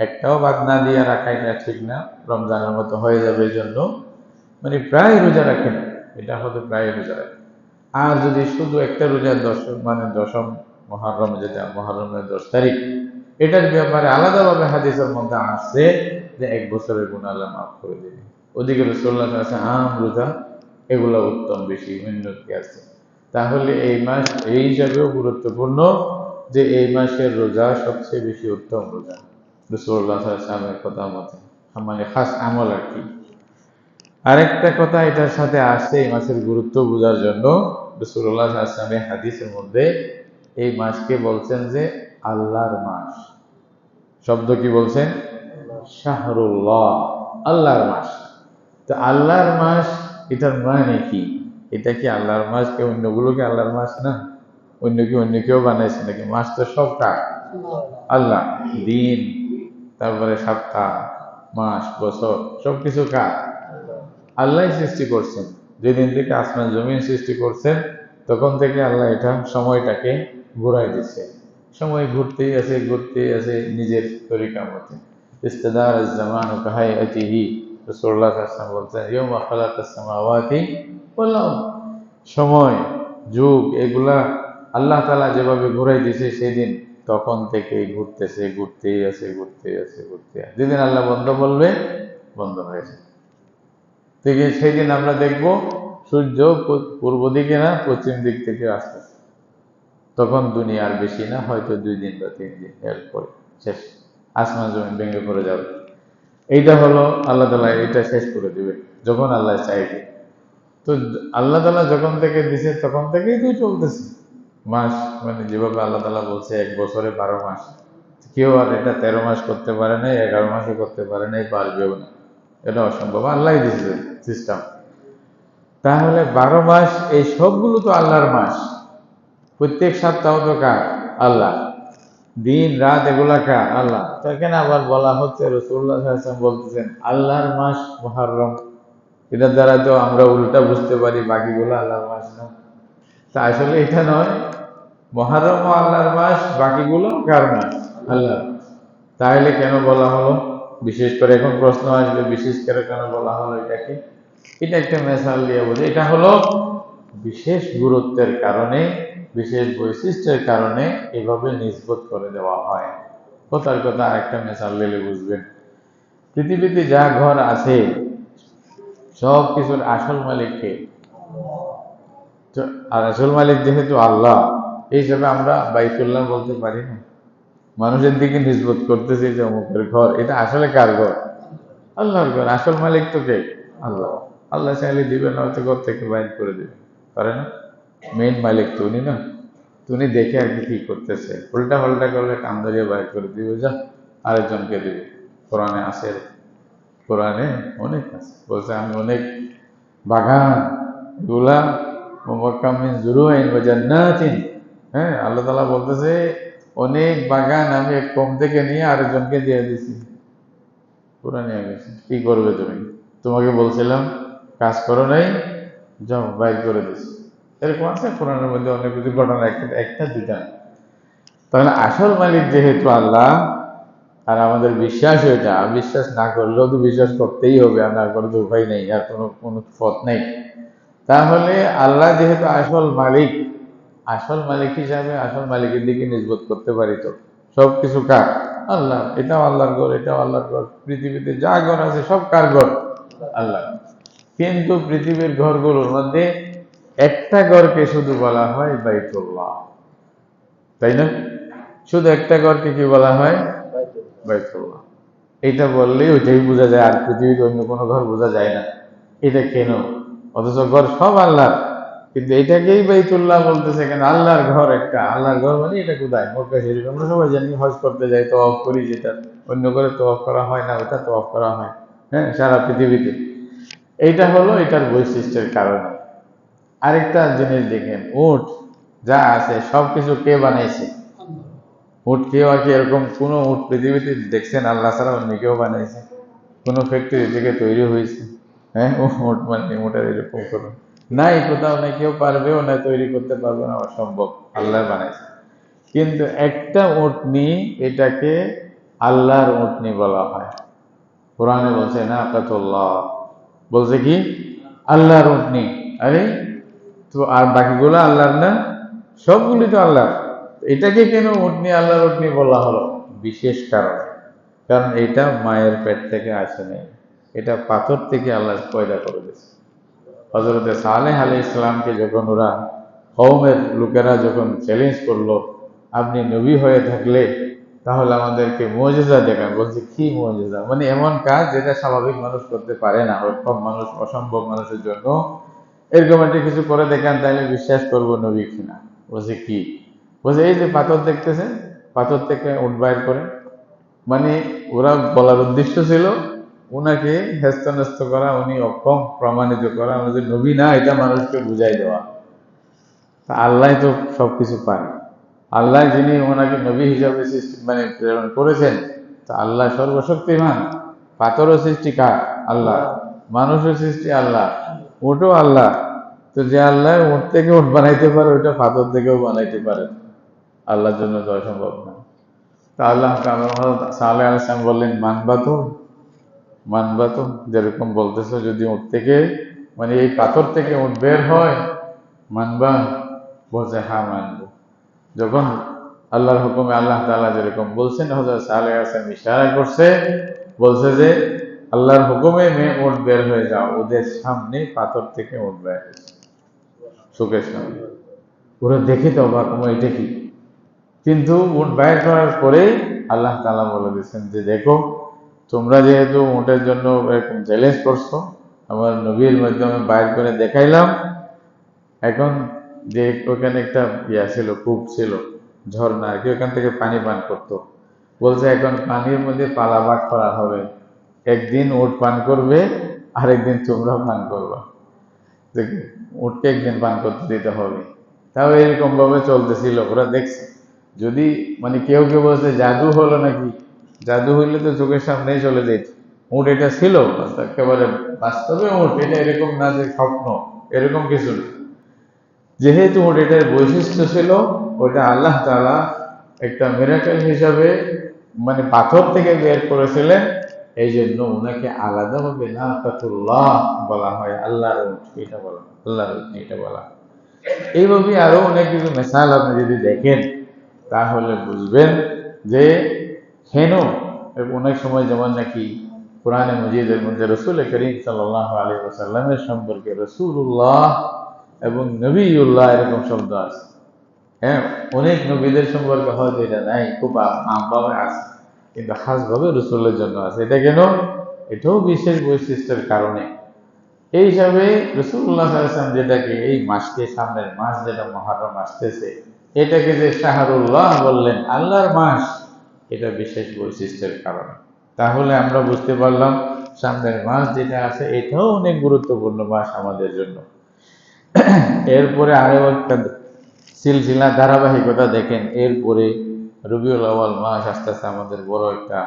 একটাও বাদ না দিয়ে রাখা এটা ঠিক না, রমজানের মতো হয়ে যাবে। এই জন্য মানে প্রায় রোজা রাখেন, এটা হতে প্রায় রোজা রাখেন। আর যদি শুধু একটা রোজা দশম মুহররম, যেটা মুহররমের 10 তারিখ, এটার ব্যাপারে আলাদাভাবে হাদিসের মধ্যে আসছে যে 1 বছরের গুনাহ আল্লাহ মাফ করে দেবে। ওদিকে রাসূলুল্লাহ সাল্লাল্লাহু আলাইহি ওয়াসাল্লাম আম রোজা এগুলো উত্তম, বেশি উন্নতি আছে। তাহলে এই মাস এই হিসাবেও গুরুত্বপূর্ণ যে এই মাসের রোজা সবচেয়ে বেশি উত্তম রোজা রাসূলুল্লাহ সাল্লাল্লাহু আলাইহি ওয়াসাল্লামের কথা মতে, মানে খাস আমল আর কি। আরেকটা কথা এটার সাথে আসছে, এই মাসের গুরুত্ব বোঝার জন্য রাসূলুল্লাহ সাল্লাল্লাহু আলাইহি ওয়াসাল্লাম হাদিসের মধ্যে এই মাসকে বলছেন যে আল্লাহর মাস। শব্দ কি বলছেন? শাহরুল্লাহ, আল্লাহর মাস। তো আল্লাহর মাস, এটার মানে কি? এটা কি আল্লাহর মাস? কে অন্যগুলো কি আল্লাহর মাস না? অন্য কেউ বানাইছে নাকি? মাস তো সব কার? আল্লাহ। দিন, তারপরে সপ্তাহ, মাস, বছর সবকিছু কার? আল্লাহ সৃষ্টি করছেন। যেদিন থেকে আসমান জমিন সৃষ্টি করছেন তখন থেকে আল্লাহ এটা সময়টাকে ঘুরাই দিচ্ছে। সময় ঘুরতেই আছে নিজের তরিকা মতে। ইস্তেদার জামান কাহাইআতিহি, রাসূলুল্লাহ সাল্লাল্লাহু আলাইহি ওয়াসাল্লাম বলছেন, ইয়াউমা খালাকাস সামাওয়াতি ওয়াল আরদ, সময়, যুগ এগুলা আল্লাহ তাআলা যেভাবে ঘুরাই দিয়েছে সেদিন তখন থেকে ঘুরতেই আছে। যেদিন আল্লাহ বন্ধ বলবে, বন্ধ হয়েছে। থেকে সেই দিন আমরা দেখব সূর্য পূর্ব দিকে না পশ্চিম দিক থেকে আসতেছে। তখন দুনিয়া আর বেশি না, হয়তো 2 দিন বা 3 দিন, এরপরে শেষ, আসমান জমিন ভেঙে পড়ে যাবে। এইটা হলো আল্লাহ তাআলা এটা শেষ করে দিবে যখন আল্লাহ চাইবে। তো আল্লাহ তাআলা যখন থেকে দিছে তখন থেকেই তো চলতেছে মাস। মানে যেভাবে আল্লাহ তাআলা বলছে 1 বছরে 12 মাস, কেউ আর এটা 13 মাস করতে পারে নাই, 11 মাসও করতে পারে নাই, পারবেও না, এটা অসম্ভব। আল্লাহ দিয়েছে সিস্টেম। তাহলে 12 মাস এই সবগুলো তো আল্লাহর মাস। প্রত্যেক সপ্তাহ তো কার? আল্লাহ। দিন রাত এগুলা কার? আল্লাহ। তো এখানে আবার বলা হচ্ছে, রাসূলুল্লাহ সাল্লাল্লাহু আলাইহি ওয়াসাল্লাম বলতেছেন আল্লাহর মাস মুহররম। এটার দ্বারা তো আমরা উল্টা বুঝতে পারি বাকিগুলো আল্লাহর মাস না। তা আসলে এটা নয়, মুহররম আল্লাহর মাস, বাকিগুলো কার মাস? আল্লাহর মাস। তাহলে কেন বলা হলো? বিশেষ করে এখন প্রশ্ন আসবে, বিশেষ করে কেন বলা হলো এটাকে? এটা একটা মেসাল দিয়ে বোঝে। এটা হলো বিশেষ গুরুত্বের কারণে, বিশেষ বৈশিষ্ট্যের কারণে এভাবে নিসবত করে দেওয়া হয়। কথার কথা আরেকটা মেসাল দিলে বুঝবেন। পৃথিবীতে যা ঘর আছে সব কিছুর আসল মালিক কে? আর আসল মালিক যেহেতু আল্লাহ, এই হিসাবে আমরা বাইতুল্লাহ বলতে পারি না। মানুষের দিকে নিসবত করতেছে যে অমুকের ঘর, এটা আসলে কার ঘর? আল্লাহর ঘর। আসল মালিক তো কে? আল্লাহ। আল্লাহ চাইলে দিবে, না হয়তো ঘর থেকে বাইর করে দিবে, পারে না? মেইন মালিক তো উনি না। উনি দেখে আর কি করতেছে, উল্টা পাল্টা করলে কান ধরিয়ে বাইর করে দিবে, যা আরেকজনকে দিবে। কোরআনে আছে, কোরআনে অনেক আছে, বলছে আমি অনেক বাগান এগুলা মুবাক্কামিন জুরুইন ওয়া জান্নাতিন, হ্যাঁ, আল্লাহ তাআলা বলতেছে অনেক বাগান আমি এক কম থেকে নিয়ে আরেকজনকে দিয়ে দিছি। কোরআনে গেছে, কি করবে তুমি? তোমাকে বলছিলাম কাজ করো নাই, যাও বাইর করে দিছি। এরকম আছে কোরআনের মধ্যে অনেক কিছু ঘটনা, একটা দুইটা। তাহলে আসল মালিক যেহেতু আল্লাহ, আর আমাদের বিশ্বাস এটা, বিশ্বাস না করলেও তো বিশ্বাস করতেই হবে, আর না করে তো উপায় নেই, আর কোনো পথ নেই। তাহলে আল্লাহ যেহেতু আসল মালিক, আসল মালিক হিসাবে আসল মালিকের দিকে নিসবত করতে পারি। তো সবকিছু কার? আল্লাহ। এটাও আল্লাহর ঘর, এটাও আল্লাহর ঘর। পৃথিবীতে যা ঘর আছে সব কার ঘর? আল্লাহ। কিন্তু পৃথিবীর ঘরগুলোর মধ্যে একটা ঘরকে শুধু বলা হয় বাইতুল্লাহ, তাই না? শুধু একটা ঘরকে কি বলা হয়? বাইতুল্লাহ। এটা বললেই ওইটাই বোঝা যায়, আর পৃথিবীতে অন্য কোনো ঘর বোঝা যায় না। এটা কেন? অথচ ঘর সব আল্লাহ, কিন্তু এটাকেই বাইতুল্লাহ বলতেছে কেন? আল্লাহর ঘর একটা, আল্লাহর ঘর মানে এটা কোথায়? মক্কা শরীফ। আমরা সবাই জানি, হজ করতে যাই, তওয়াফ করি, যেটা অন্য করে তওয়াফ করা হয় না, ওটা তওয়াফ করা হয়। হ্যাঁ, সারা পৃথিবীতে। এইটা হলো এটার বৈশিষ্ট্যের কারণে। আরেকটা জিনিস দেখেন, উট যা আছে সবকিছু কে বানাইছে? উট। কেউ আর কি এরকম কোনো উট পৃথিবীতে দেখছেন আল্লাহ ছাড়া অন্য কেউ বানাইছে? কোনো ফ্যাক্টরি থেকে তৈরি হয়েছে? হ্যাঁ, উট মানে উটের এরকম কোনো নাই, কোথাও নাই, কেউ পারবেও না, তৈরি করতে পারবে না, অসম্ভব। আল্লাহ বানাইছে। কিন্তু একটা উটনি, এটাকে আল্লাহর উটনি বলা হয়। কোরআনে বলছে নাকাতুল্লাহ, বলছে কি? আল্লাহর উটনি। আরে, তো আর বাকিগুলো আল্লাহর না? সবগুলি তো আল্লাহর। এটাকে কেন উটনি, আল্লাহর উটনি বলা হলো? বিশেষ কারণ। কারণ এটা মায়ের পেট থেকে আসে নাই, এটা পাথর থেকে আল্লাহ পয়দা করে দিয়েছে। হযরত সালেহ আলাইহিস সালামকে যখন ওরা, কওমের লোকেরা যখন চ্যালেঞ্জ করলো, আপনি নবী হয়ে থাকলে তাহলে আমাদেরকে মুজিজা দেখান। বলছে কি মুজিজা? মানে এমন কাজ যেটা স্বাভাবিক মানুষ করতে পারে না, অক্ষম মানুষ, অসম্ভব মানুষের জন্য এরকম একটা কিছু করে দেখান, তাহলে বিশ্বাস করবো নবী কিনা। বলছে কি? বলছে এই যে পাথর দেখতেছেন, পাথর থেকে উট বাইর করে। মানে ওরা বলার উদ্দেশ্য ছিল ওনাকে হেস্তনেস্ত করা, উনি অক্ষম প্রমাণিত করা, আমাদের নবী না, এটা মানুষকে বুঝাই দেওয়া। তা আল্লাহ তো সবকিছু পারে। আল্লাহ যিনি ওনাকে নবী হিসাবে মানে প্রেরণ করেছেন, তা আল্লাহ সর্বশক্তিমান। পাথরও সৃষ্টি কার? আল্লাহ। মানুষের সৃষ্টি আল্লাহ, উটও আল্লাহ। তো যে আল্লাহ উট থেকে উট বানাইতে পারে, ওইটা পাথর থেকেও বানাইতে পারে। আল্লাহর জন্য তো অসম্ভব না। তা আল্লাহ সালেহ আলাইহিস সালাম বললেন, মানবা তো, মানবা তো, যেরকম বলতেছো, যদি উট থেকে, মানে এই পাথর থেকে উট বের হয়, মানবা? বলছে হ্যাঁ মানবো। যখন আল্লাহর হুকুমে আল্লাহ তাআলা যেরকম বলছেন, হযরত সালেহ আলাইহিস সালাম ইশারা করছে, বলছে যে আল্লাহর হুকুমে মেয়ে উট বের হয়ে যাও। ওদের সামনে পাথর থেকে উট বের হয়েছে, চোখের সামনে। ওরা দেখে তো অবাক, এটা কি? কিন্তু উট বাইর করার পরে আল্লাহ তাআলা বলে দিয়েছেন যে দেখো, তোমরা যেহেতু উটের জন্য এরকম চ্যালেঞ্জ করছো, আমার নবীর মাধ্যমে বাইর করে দেখাইলাম। এখন যে ওখানে একটা ছিল, কূপ ছিল, ঝর্ণা আর কি, ওখান থেকে পানি পান করতো। বলছে এখন পানির মধ্যে পালাভাগ করা হবে, একদিন উট পান করবে, আরেকদিন তোমরা পান করবা। উটকে একদিন পান করতে দিতে হবে। তাও এরকম ভাবে চলতেছিল, ওরা দেখছে। যদি মানে কেউ কেউ বলছে জাদু হলো নাকি, জাদু হইলে তো চোখের সামনেই চলে যেত। উট এটা ছিল একেবারে বাস্তবে উট, এটা এরকম না যে স্বপ্ন, এরকম কিছু না। যেহেতু উট এটার বৈশিষ্ট্য ছিল, ওটা আল্লাহ তাআলা একটা মিরাকেল হিসাবে মানে পাথর থেকে বের করেছিলেন। এই জন্য ওনাকে আলাদাভাবে নাকাতুল্লাহ বলা হয়, আল্লাহর উট এটা বলা, আল্লাহর উট এটা বলা। এইভাবে আরো অনেক কিছু মেসাল আপনি যদি দেখেন, তাহলে বুঝবেন যে কেন। অনেক সময় যেমন নাকি কোরআনে মজিদের মধ্যে রসুল করিম সাল্লাল্লাহু আলাইহি ওয়াসাল্লামের সম্পর্কে রসুল্লাহ এবং নবীউল্লাহ এরকম শব্দ আছে। হ্যাঁ, অনেক নবীদের সম্পর্কে হয়তো এটা নাই, খুব আমভাবে আছে, কিন্তু খাসভাবে রসুলের জন্য আছে। এটা কেন? এটাও বিশেষ বৈশিষ্ট্যের কারণে। এই হিসাবে রাসূলুল্লাহ সাল্লাল্লাহু আলাইহি ওয়াসাল্লাম যেটাকে, এই মাসকে, সামনের মাস যেটা মুহররম আসতেছে, এটাকে যে শাহরুল্লাহ বললেন, আল্লাহর মাস, এটা বিশেষ বৈশিষ্ট্যের কারণে। তাহলে আমরা বুঝতে পারলাম সামনের মাস যেটা আছে এটাও অনেক গুরুত্বপূর্ণ মাস আমাদের জন্য। এরপরে আরো একটা সিলসিলা ধারাবাহিকতা দেখেন, এরপরে রবিউল আউয়াল মাস আস্তে আস্তে আমাদের বড় একটা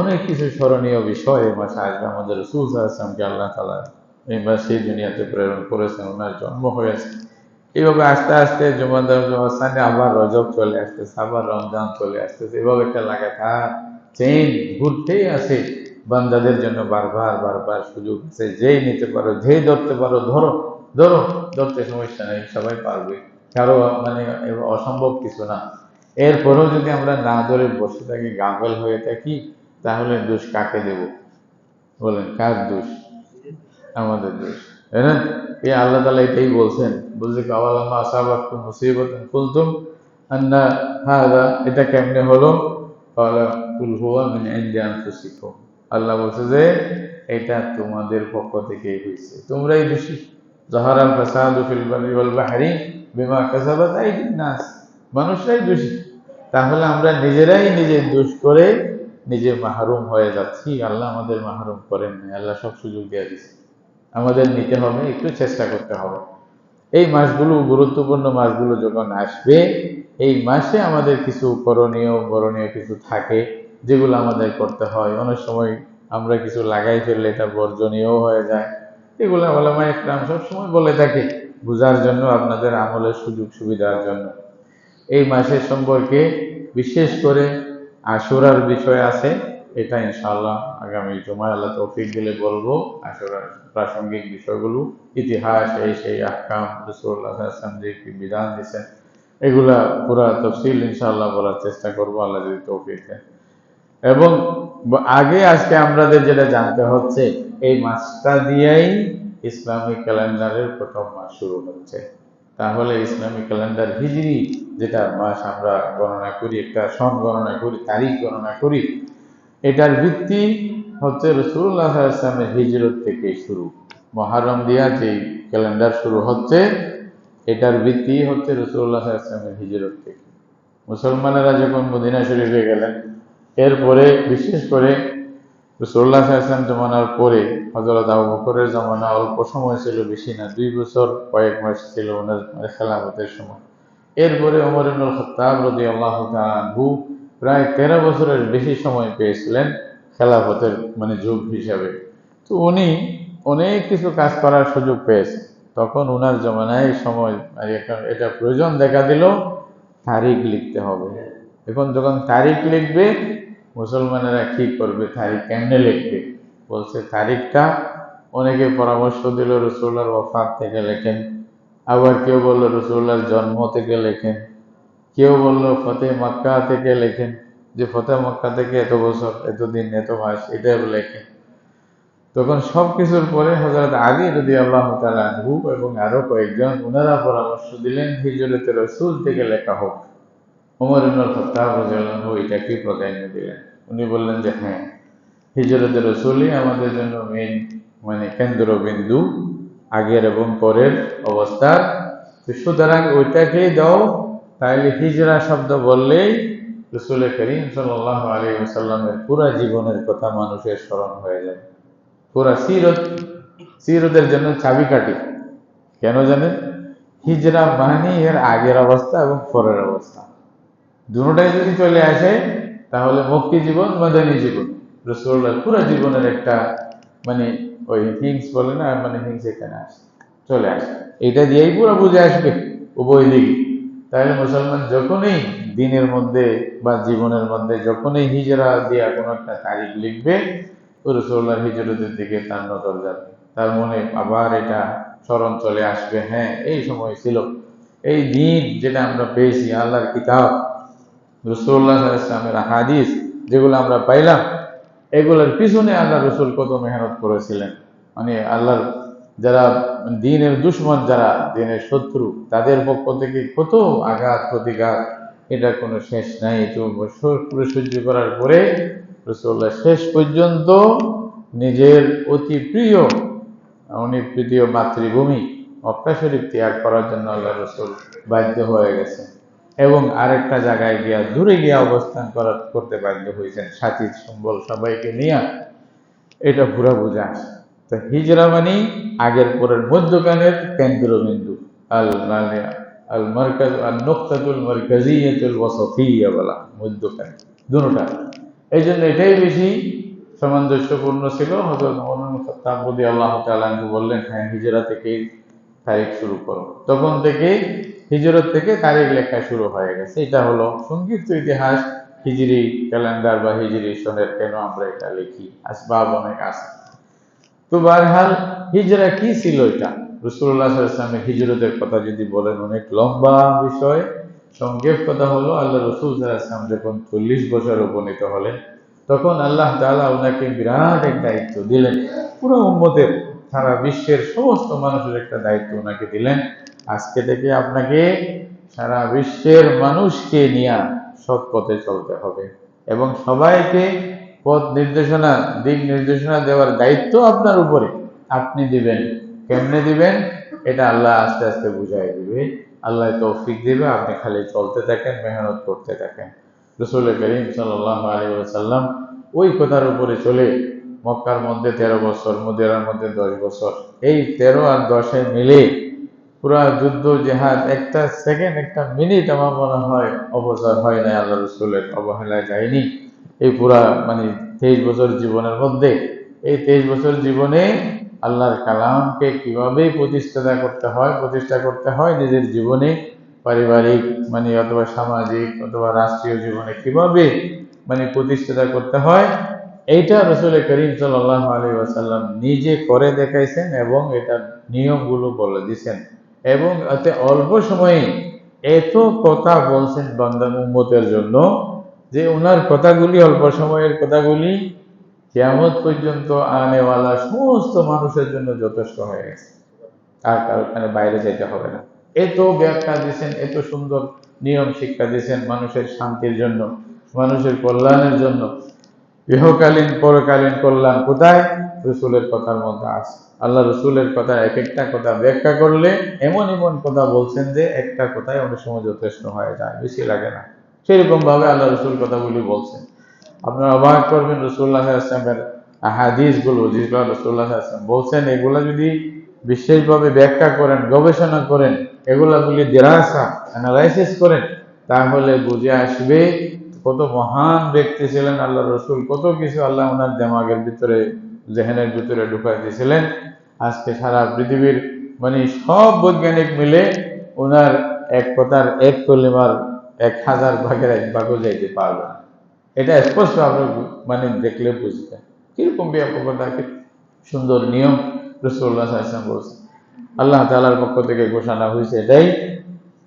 অনেক কিছু স্মরণীয় বিষয় এই মাসে আসবে। আমাদের রাসূল সাল্লাল্লাহু আলাইহি ওয়াসাল্লামকে আল্লাহ তাআলা এই মাসে দুনিয়াতে প্রেরণ করেছেন, ওনার জন্ম হয়েছে। এইভাবে আস্তে আস্তে জুমাদার জুমাসানে আবার রজব চলে আসতেছে, আবার রমজান চলে আসতেছে, এভাবে একটা লাগাতার চেইন ঘুরতেই আছে। বান্দাদের জন্য বারবার বারবার সুযোগ আছে, যেই নিতে পারো, যেই ধরতে পারো ধরো, ধরো, ধরতে সমস্যা নেই, সবাই পারবে, কারো মানে অসম্ভব কিছু না। এরপরেও যদি আমরা না ধরে বসে থাকি, গাফেল হয়ে থাকি, তাহলে দোষ কাকে দেব? বলেন, কার দোষ? আমাদের দোষ, তাই না? এই আল্লাহ তাআলা এটাই বলছেন, বলছে আওয়ালাম্মা আসাবাতকুম মুসিবাতুন কুলতুম আন্না হাযা, এটা কেমনে হলো? ক্বালা কুল হুয়া মিন ইনদি আনফুসিকুম। আল্লাহ বলছে যে এটা তোমাদের পক্ষ থেকেই হয়েছে, তোমরাই দোষী। যাহারাল ফাসাদু ফিল বাররি ওয়াল বাহরি বিমা কাসাবাত আইদিন নাস, মানুষরাই দোষী। তাহলে আমরা নিজেরাই নিজের দোষ করে নিজে মাহরুম হয়ে যাচ্ছি। আল্লাহ আমাদের মাহরুম করেন নাই, আল্লাহ সব সুযোগ দিয়ে দিচ্ছে। আমাদের নিতে হবে, একটু চেষ্টা করতে হবে। এই মাসগুলো, গুরুত্বপূর্ণ মাসগুলো যখন আসবে, এই মাসে আমাদের কিছু করণীয় বরণীয় কিছু থাকে, যেগুলো আমাদের করতে হয়। অনেক সময় আমরা কিছু লাগাই ফেললে এটা বর্জনীয় হয়ে যায়। এগুলো ওলামা ইকরাম সবসময় বলে থাকে, বোঝার জন্য, আপনাদের আমলের সুযোগ সুবিধার জন্য। এই মাসের সম্পর্কে বিশেষ করে আশুরার বিষয় আছে, এটা ইনশাআল্লাহ আগামী জুমায় আল্লাহ তৌফিক দিলে বলবো। আশুরার প্রাসঙ্গিক বিষয়গুলো, ইতিহাস, এই সেই আহকাম, রাসূলুল্লাহ সাল্লাল্লাহু আলাইহি ওয়াসাল্লাম যে কি বিধান দিয়েছেন, এগুলা পুরা তফসিল ইনশাআল্লাহ বলার চেষ্টা করবো, আল্লাহ যদি তৌফিক দেন। এবং আগে আজকে আমাদের যেটা জানতে হচ্ছে, এই মাসটা দিয়েই ইসলামিক ক্যালেন্ডারের প্রথম মাস শুরু হচ্ছে। তাহলে ইসলামিক ক্যালেন্ডার হিজরি, যেটা মাস আমরা গণনা করি, একটা সন গণনা করি, তারিখ গণনা করি, এটার ভিত্তি হচ্ছে রাসূলুল্লাহ সাল্লাল্লাহু আলাইহি ওয়াসাল্লামের হিজরত থেকে শুরু। মুহররম দিয়া যে ক্যালেন্ডার শুরু হচ্ছে, এটার ভিত্তি হচ্ছে রাসূলুল্লাহ সাল্লাল্লাহু আলাইহি ওয়াসাল্লামের হিজরত থেকে। মুসলমানেরা যখন মদিনা শরীফে গেলেন, এরপরে বিশেষ করে রাসূলুল্লাহ সাল্লাল্লাহু আলাইহি ওয়াসাল্লাম জমানার পরে হযরত আবু বকরের জমানা অল্প সময় ছিল, বেশি না, 2 বছর কয়েক মাস ছিল ওনার খেলাফতের সময়। এরপরে ওমর ইবনুল খাত্তাব রাদিয়াল্লাহু তাআলা আনহু প্রায় 13 বছরের বেশি সময় পেয়েছিলেন খেলাফতের মানে যুগ হিসাবে। তো উনি অনেক কিছু কাজ করার সুযোগ পেয়েছেন। তখন উনার জমানায় সময় আর এটা প্রয়োজন দেখা দিল, তারিখ লিখতে হবে। এখন যখন তারিখ লিখবে, মুসলমানেরা কি করবে, তারিখ কেমনে লিখবে? বলছে তারিখটা, অনেকে পরামর্শ দিল রাসূলুল্লাহর ওফাত থেকে লেখেন, আবার কেউ বললো রাসূলুল্লাহর জন্ম থেকে লেখেন, কেউ বললো ফতে মক্কা থেকে লেখেন, যে ফতে মক্কা থেকে এত বছর, এতদিন, এত মাস, এটা লেখেন। তখন সবকিছুর পরে হযরত আলী রাদিয়াল্লাহু তাআলা আনহু এবং আরো কয়েকজন, ওনারা পরামর্শ দিলেন হিজরতে রাসূল থেকে লেখা হোক। ওমর ইবনুল খাত্তাব রাদিয়াল্লাহু আনহু এটাকে প্রাধান্য দিলেন। উনি বললেন যে হ্যাঁ, হিজরতে রাসূলই আমাদের জন্য মেইন, মানে কেন্দ্রবিন্দু আগের এবং পরের অবস্থার। তো সুতরাং ওইটাকেই দাও। তাইলে হিজরা শব্দ বললেই রাসূল করিম সাল্লাল্লাহু আলাইহি ওয়াসাল্লামের পুরা জীবনের কথা মানুষের স্মরণ হয়ে যাবে। পুরা সিরতের জন্য চাবিকাঠি। কেন জানেন? হিজরা মানে এর আগের অবস্থা এবং পরের অবস্থা দুটোটাই যদি চলে আসে, তাহলে মক্কি জীবন, মাদানী জীবন, রাসূলুল্লাহর পুরা জীবনের একটা মানে ওই হিংস বলে না, মানে হিংস এখানে আসে, চলে আসে। এটা দিয়েই পুরো বুঝে আসবে উভয় দিক। তাহলে মুসলমান যখনই দিনের মধ্যে বা জীবনের মধ্যে যখনই হিজরা দিয়া কোনো একটা তারিখ লিখবে, ও রাসূলুল্লাহর হিজরতের দিকে তার নজর যাবে। তার মনে আবার এটা স্মরণ চলে আসবে, হ্যাঁ এই সময় ছিল, এই দিন যেটা আমরা পেয়েছি, আল্লাহর কিতাব, রাসূলুল্লাহ সাল্লাল্লাহু আলাইহি ওয়াসাল্লামের হাদিস যেগুলো আমরা পাইলাম, এগুলোর পিছনে আল্লাহ রসুল কত মেহনত করেছিলেন। মানে আল্লাহর যারা দ্বীনের দুশমন, যারা দ্বীনের শত্রু, তাদের পক্ষ থেকে কত আঘাত প্রতিঘাত, এটা কোনো শেষ নাই। তো পুরো সহ্য করার পরে রাসূলুল্লাহ শেষ পর্যন্ত নিজের অতি প্রিয়, উনি প্রিয় মাতৃভূমি মক্কা শরীফ ত্যাগ করার জন্য আল্লাহ রসুল বাধ্য হয়ে গেছেন, এবং আরেকটা জায়গায় গিয়া, দূরে গিয়া অবস্থান করতে বাধ্য হয়েছেন সাথী সম্বল সবাইকে নিয়ে। এটা পুরা বোঝা আসে। তো হিজরা মানে আগের পরের মধ্যখানের কেন্দ্রবিন্দু, আল মানে আল মারকাজ, আল নুকতাতুল মারকাজিয়াতুল ওয়াসাতিয়্যা বলা, মধ্যখানে দুটোটা। এই জন্য এটাই বেশি সামঞ্জস্যপূর্ণ ছিল। হযরত ওমর ইবনে খাত্তাব রাদিয়াল্লাহু তাআলা আনহু বললেন, হ্যাঁ হিজরা থেকেই তারিখ শুরু করো। তখন থেকে হিজরত থেকে তারিখ লেখা শুরু হয়ে গেছে। এটা হলো সংক্ষিপ্ত ইতিহাস হিজরি ক্যালেন্ডার বা হিজরি সনের, কেন আমরা এটা লিখি, আসবাব অনেক আছে। তো বারহাল হিজরা কি ছিল এটা? রাসূলুল্লাহ সাল্লাল্লাহু আলাইহি ওয়াসাল্লামের হিজরতের কথা যদি বলেন, অনেক লম্বা বিষয়। সংক্ষেপ কথা হলো, আল্লাহ রাসূল সাল্লাল্লাহু আলাইহি ওয়াসাল্লাম যখন 40 বছর উপনীত হলেন, তখন আল্লাহ তাআলা ওনাকে বিরাট এক দায়িত্ব দিলেন। পুরো উম্মতের, সারা বিশ্বের সমস্ত মানুষের একটা দায়িত্ব ওনাকে দিলেন। আজকে থেকে আপনাকে সারা বিশ্বের মানুষকে নিয়ে সৎ পথে চলতে হবে এবং সবাইকে পথ নির্দেশনা, দিক নির্দেশনা দেওয়ার দায়িত্ব আপনার উপরে। আপনি দিবেন, কেমনে দিবেন এটা আল্লাহ আস্তে আস্তে বুঝাই দিবে। আল্লাহ তৌফিক দিবে, আপনি খালি চলতে থাকেন, মেহনত করতে থাকেন। রাসূল করিম সাল্লাল্লাহু আলাইহি ওয়াসাল্লাম ওই কথার উপরে চলে মক্কার মধ্যে 13 বছর, মদিনার মধ্যে 10 বছর, এই 13 আর 10 মিলে পুরা যুদ্ধ জেহাদ, একটা সেকেন্ড, একটা মিনিট আমার মনে হয় অবসর হয় নাই, আল্লাহ রসুলের অবহেলায় যায়নি। এই পুরা 23 বছর জীবনের মধ্যে, এই 23 বছর জীবনে আল্লাহর কালামকে কিভাবে প্রতিষ্ঠা করতে হয় নিজের জীবনে, পারিবারিক অথবা সামাজিক অথবা রাষ্ট্রীয় জীবনে কিভাবে প্রতিষ্ঠা করতে হয়, এইটা রাসূল করিম সাল্লাল্লাহু আলাইহি ওয়াসাল্লাম নিজে করে দেখাইছেন এবং এটার নিয়মগুলো বলে দিয়েছেন। এবং এতে অল্প সময়ে এত কথা বলছেন বান্দা উম্মতের জন্য যে ওনার কথাগুলি, অল্প সময়ের কথাগুলি কিয়ামত পর্যন্ত আনেওয়ালা সমস্ত মানুষের জন্য যথেষ্ট হয়ে গেছে। আর কারখানে বাইরে যেতে হবে না। এত ব্যাখ্যা দিয়েছেন, এত সুন্দর নিয়ম শিক্ষা দিয়েছেন মানুষের শান্তির জন্য, মানুষের কল্যাণের জন্য। ইহকালীন পরকালীন কল্যাণ কোথায়? রসুলের কথার মধ্যে আছে। আল্লাহ রসুলের কথা এক একটা কথা ব্যাখ্যা করলে এমন এমন কথা বলছেন যে একটা কথায় অনেক সময় যথেষ্ট হয়ে যায়, বেশি লাগে না। সেরকম ভাবে আল্লাহ রসুল কথাগুলি বলছেন। আপনারা অবাক করবেন, রাসূলুল্লাহ সাল্লাল্লাহু আলাইহি ওয়াসাল্লামের হাদিসগুলো যেগুলো রাসূলুল্লাহ সাল্লাল্লাহু আলাইহি ওয়াসাল্লাম বলছেন, এগুলা যদি বিশেষভাবে ব্যাখ্যা করেন, গবেষণা করেন, এগুলাগুলি দিরাসা অ্যানালাইসিস করেন, তাহলে বুঝে আসবে কত মহান ব্যক্তি ছিলেন আল্লাহ রসুল, কত কিছু আল্লাহ ওনার দেমাগের ভিতরে, জেহেনের ভিতরে ঢুকাই দিয়েছিলেন। আজকে সারা পৃথিবীর সব বৈজ্ঞানিক মিলে ওনার এক কথার এক কলিমার 1000 ভাগের 1 ভাগও যাইতে পারবে না। এটা স্পষ্ট আপনি দেখলে বুঝবেন কিরকম ব্যাপকতা, কি সুন্দর নিয়ম রাসূলুল্লাহ সাল্লাল্লাহু আলাইহি ওয়াসাল্লাম বলছেন। আল্লাহ তাআলার পক্ষ থেকে ঘোষণা হয়েছে এটাই,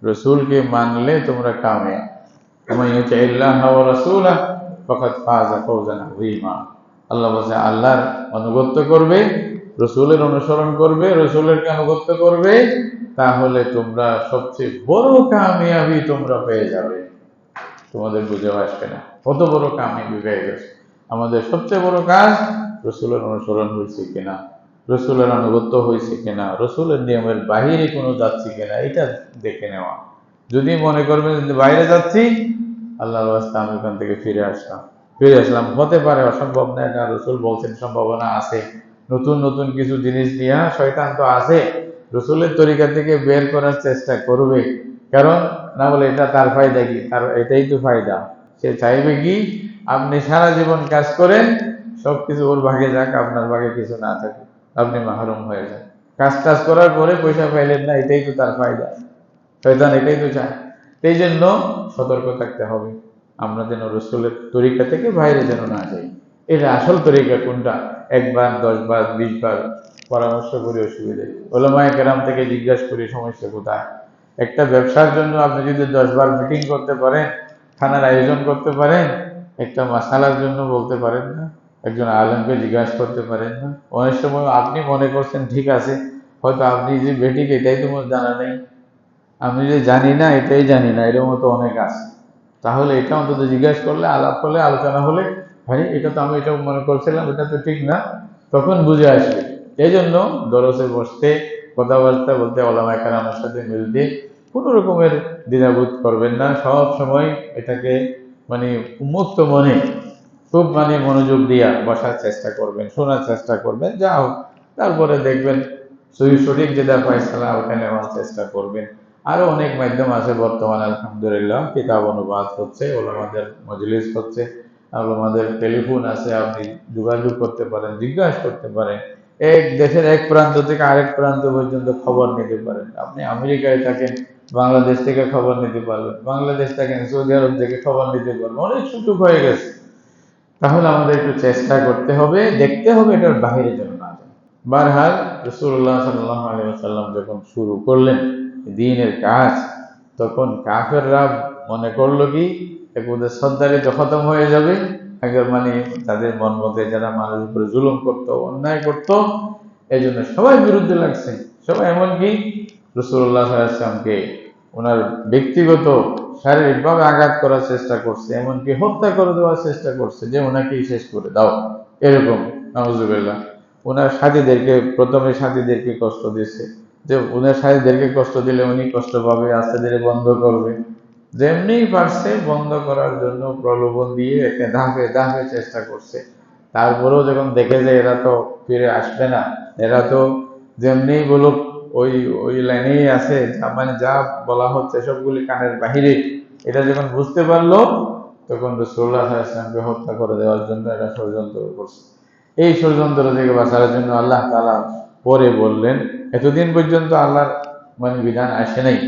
রসুলকে মানলে তোমরা কামিয়াব। ওমান ইউতিইল্লাহ ওয়া রাসূলাহু ফাকাদ ফাযা ফাওজান আযীমা। আল্লাহ বলছে, আল্লাহর আনুগত্য করবে, রসুলের অনুসরণ করবে, রসুলের আনুগত্য করবে, তাহলে তোমরা সবচেয়ে বড় কামিয়াবি তোমরা পেয়ে যাবে। তোমাদের বুঝে আসবে না কত বড় কামিয়াবি পেয়ে গেছে। আমাদের সবচেয়ে বড় কাজ রসুলের অনুসরণ হয়েছে কিনা, রসুলের আনুগত্য হয়েছে কিনা, রসুলের নিয়মের বাহিরে কোনো যাচ্ছি কিনা, এটা দেখে নেওয়া। যদি মনে করবেন যে বাইরে যাচ্ছি, আল্লাহর রাস্তা আমি ওখান থেকে ফিরে আসলাম, হতে পারে, অসম্ভব না, এটা রসুল বলছেন সম্ভাবনা আছে। নতুন নতুন কিছু জিনিস নিয়ে শয়তান তো আছে, রসুলের তরিকা থেকে বের করার চেষ্টা করবে। কারণ না বলে এটা তার ফায়দা কি, তার এটাই তো ফায়দা। সে চাইবে কি আপনি সারা জীবন কাজ করেন, সবকিছু ওর ভাগে যাক, আপনার ভাগে কিছু না থাকে, আপনি মাহরুম হয়ে যান। কাজ করার পরে পয়সা পাইলেন না, এটাই তো তার ফায়দা। শয়তান এটাই তো চায়। এই জন্য সতর্ক থাকতে হবে, আমরা যেন রসুলের তরিকা থেকে বাইরে যেন না যাই। এটা আসল তরিকা কোনটা, 1 বার 10 বার 20 বার পরামর্শ করে অসুবিধা, ওলামায়ে কেরাম থেকে জিজ্ঞাসা করি সমস্যা কোথায়। একটা ব্যবসার জন্য আপনি যদি 10 বার মিটিং করতে পারেন, খানার আয়োজন করতে পারেন, একটা মাসালার জন্য বলতে পারেন না, একজন আলেমকে জিজ্ঞাসা করতে পারেন না। অনেক সময় আপনি মনে করছেন ঠিক আছে, হয়তো আপনি যে বেঠিক এটাই তোমার জানা নেই, আমি যে জানি না এটাই জানি না, এর মতো অনেক আছে। তাহলে এটা অন্তত জিজ্ঞাসা করলে, আলাপ করলে, আলোচনা হলে, ভাই এটা তো আমি এটা মনে করছিলাম, এটা তো ঠিক না, তখন বুঝে আসবে। এই জন্য দরসে বসতে, কথাবার্তা বলতে, ওলামায়ে কেরামের সাথে মিলতে কোনো রকমের দ্বিধাবোধ করবেন না। সব সময় এটাকে উন্মুক্ত মনে খুব মনোযোগ দিয়া বসার চেষ্টা করবেন, শোনার চেষ্টা করবেন, যা হোক। তারপরে দেখবেন সঠিক যেটা ফয়সালা ওটা নেওয়ার চেষ্টা করবেন। আরো অনেক মাধ্যম আছে বর্তমানে, আলহামদুলিল্লাহ, কিতাব অনুবাদ হচ্ছে, ওলামাদের মজলিস হচ্ছে, ওলামাদের টেলিফোন আছে, আপনি যোগাযোগ করতে পারেন, জিজ্ঞাসা করতে পারেন। এক দেশের এক প্রান্ত থেকে আরেক প্রান্ত পর্যন্ত খবর নিতে পারেন। আপনি আমেরিকায় থাকেন, বাংলাদেশ থেকে খবর নিতে পারবেন, বাংলাদেশ থাকেন, সৌদি আরব থেকে খবর নিতে পারবেন, অনেক সুযোগ হয়ে গেছে। তাহলে আমাদের একটু চেষ্টা করতে হবে, দেখতে হবে এটার বাহিরে যেন না যায়। বারহাল রাসূলুল্লাহ সাল্লাল্লাহু আলাইহি ওয়াসাল্লাম যখন শুরু করলেন দ্বীনের কাজ, তখন কাফেররা মনে করলো কি একবারে সর্দারি তো খতম হয়ে যাবে। আগে মানে তাদের মন মতে যারা মানুষের উপরে জুলুম করতো, অন্যায় করতো, এই জন্য সবাই বিরুদ্ধে লাগছে। সবাই এমনকি রাসূলুল্লাহ সাল্লাল্লাহু আলাইহি ওয়াসাল্লামকে ওনার ব্যক্তিগত শারীরিকভাবে আঘাত করার চেষ্টা করছে, এমনকি হত্যা করে দেওয়ার চেষ্টা করছে, যে ওনাকেই শেষ করে দাও, এরকম। নাউজুবিল্লাহ। ওনার সাথীদেরকে, প্রথমে সাথীদেরকে কষ্ট দিচ্ছে, যে ওনার সাথীদেরকে কষ্ট দিলে উনি কষ্ট পাবে, আস্তে ধীরে বন্ধ করবে। যেমনি পারছে বন্ধ করার জন্য প্রলোভন দিয়ে একে ধাপে ধাপে চেষ্টা করছে। তারপরেও যখন দেখে যে এরা তো ফিরে আসবে না, এরা তো যেমনি বলুক ওই ওই লাইনেই আছে, মানে যা বলা হচ্ছে সবগুলি কানের বাহিরে, এটা যখন বুঝতে পারলো, তখন রাসূলুল্লাহ সাল্লাল্লাহু আলাইহি ওয়াসাল্লামকে হত্যা করে দেওয়ার জন্য এরা ষড়যন্ত্র করছে। এই ষড়যন্ত্র থেকে বাঁচার জন্য আল্লাহ তাআলা পরে বললেন, এতদিন পর্যন্ত আল্লাহর মানে বিধান আসে নাই।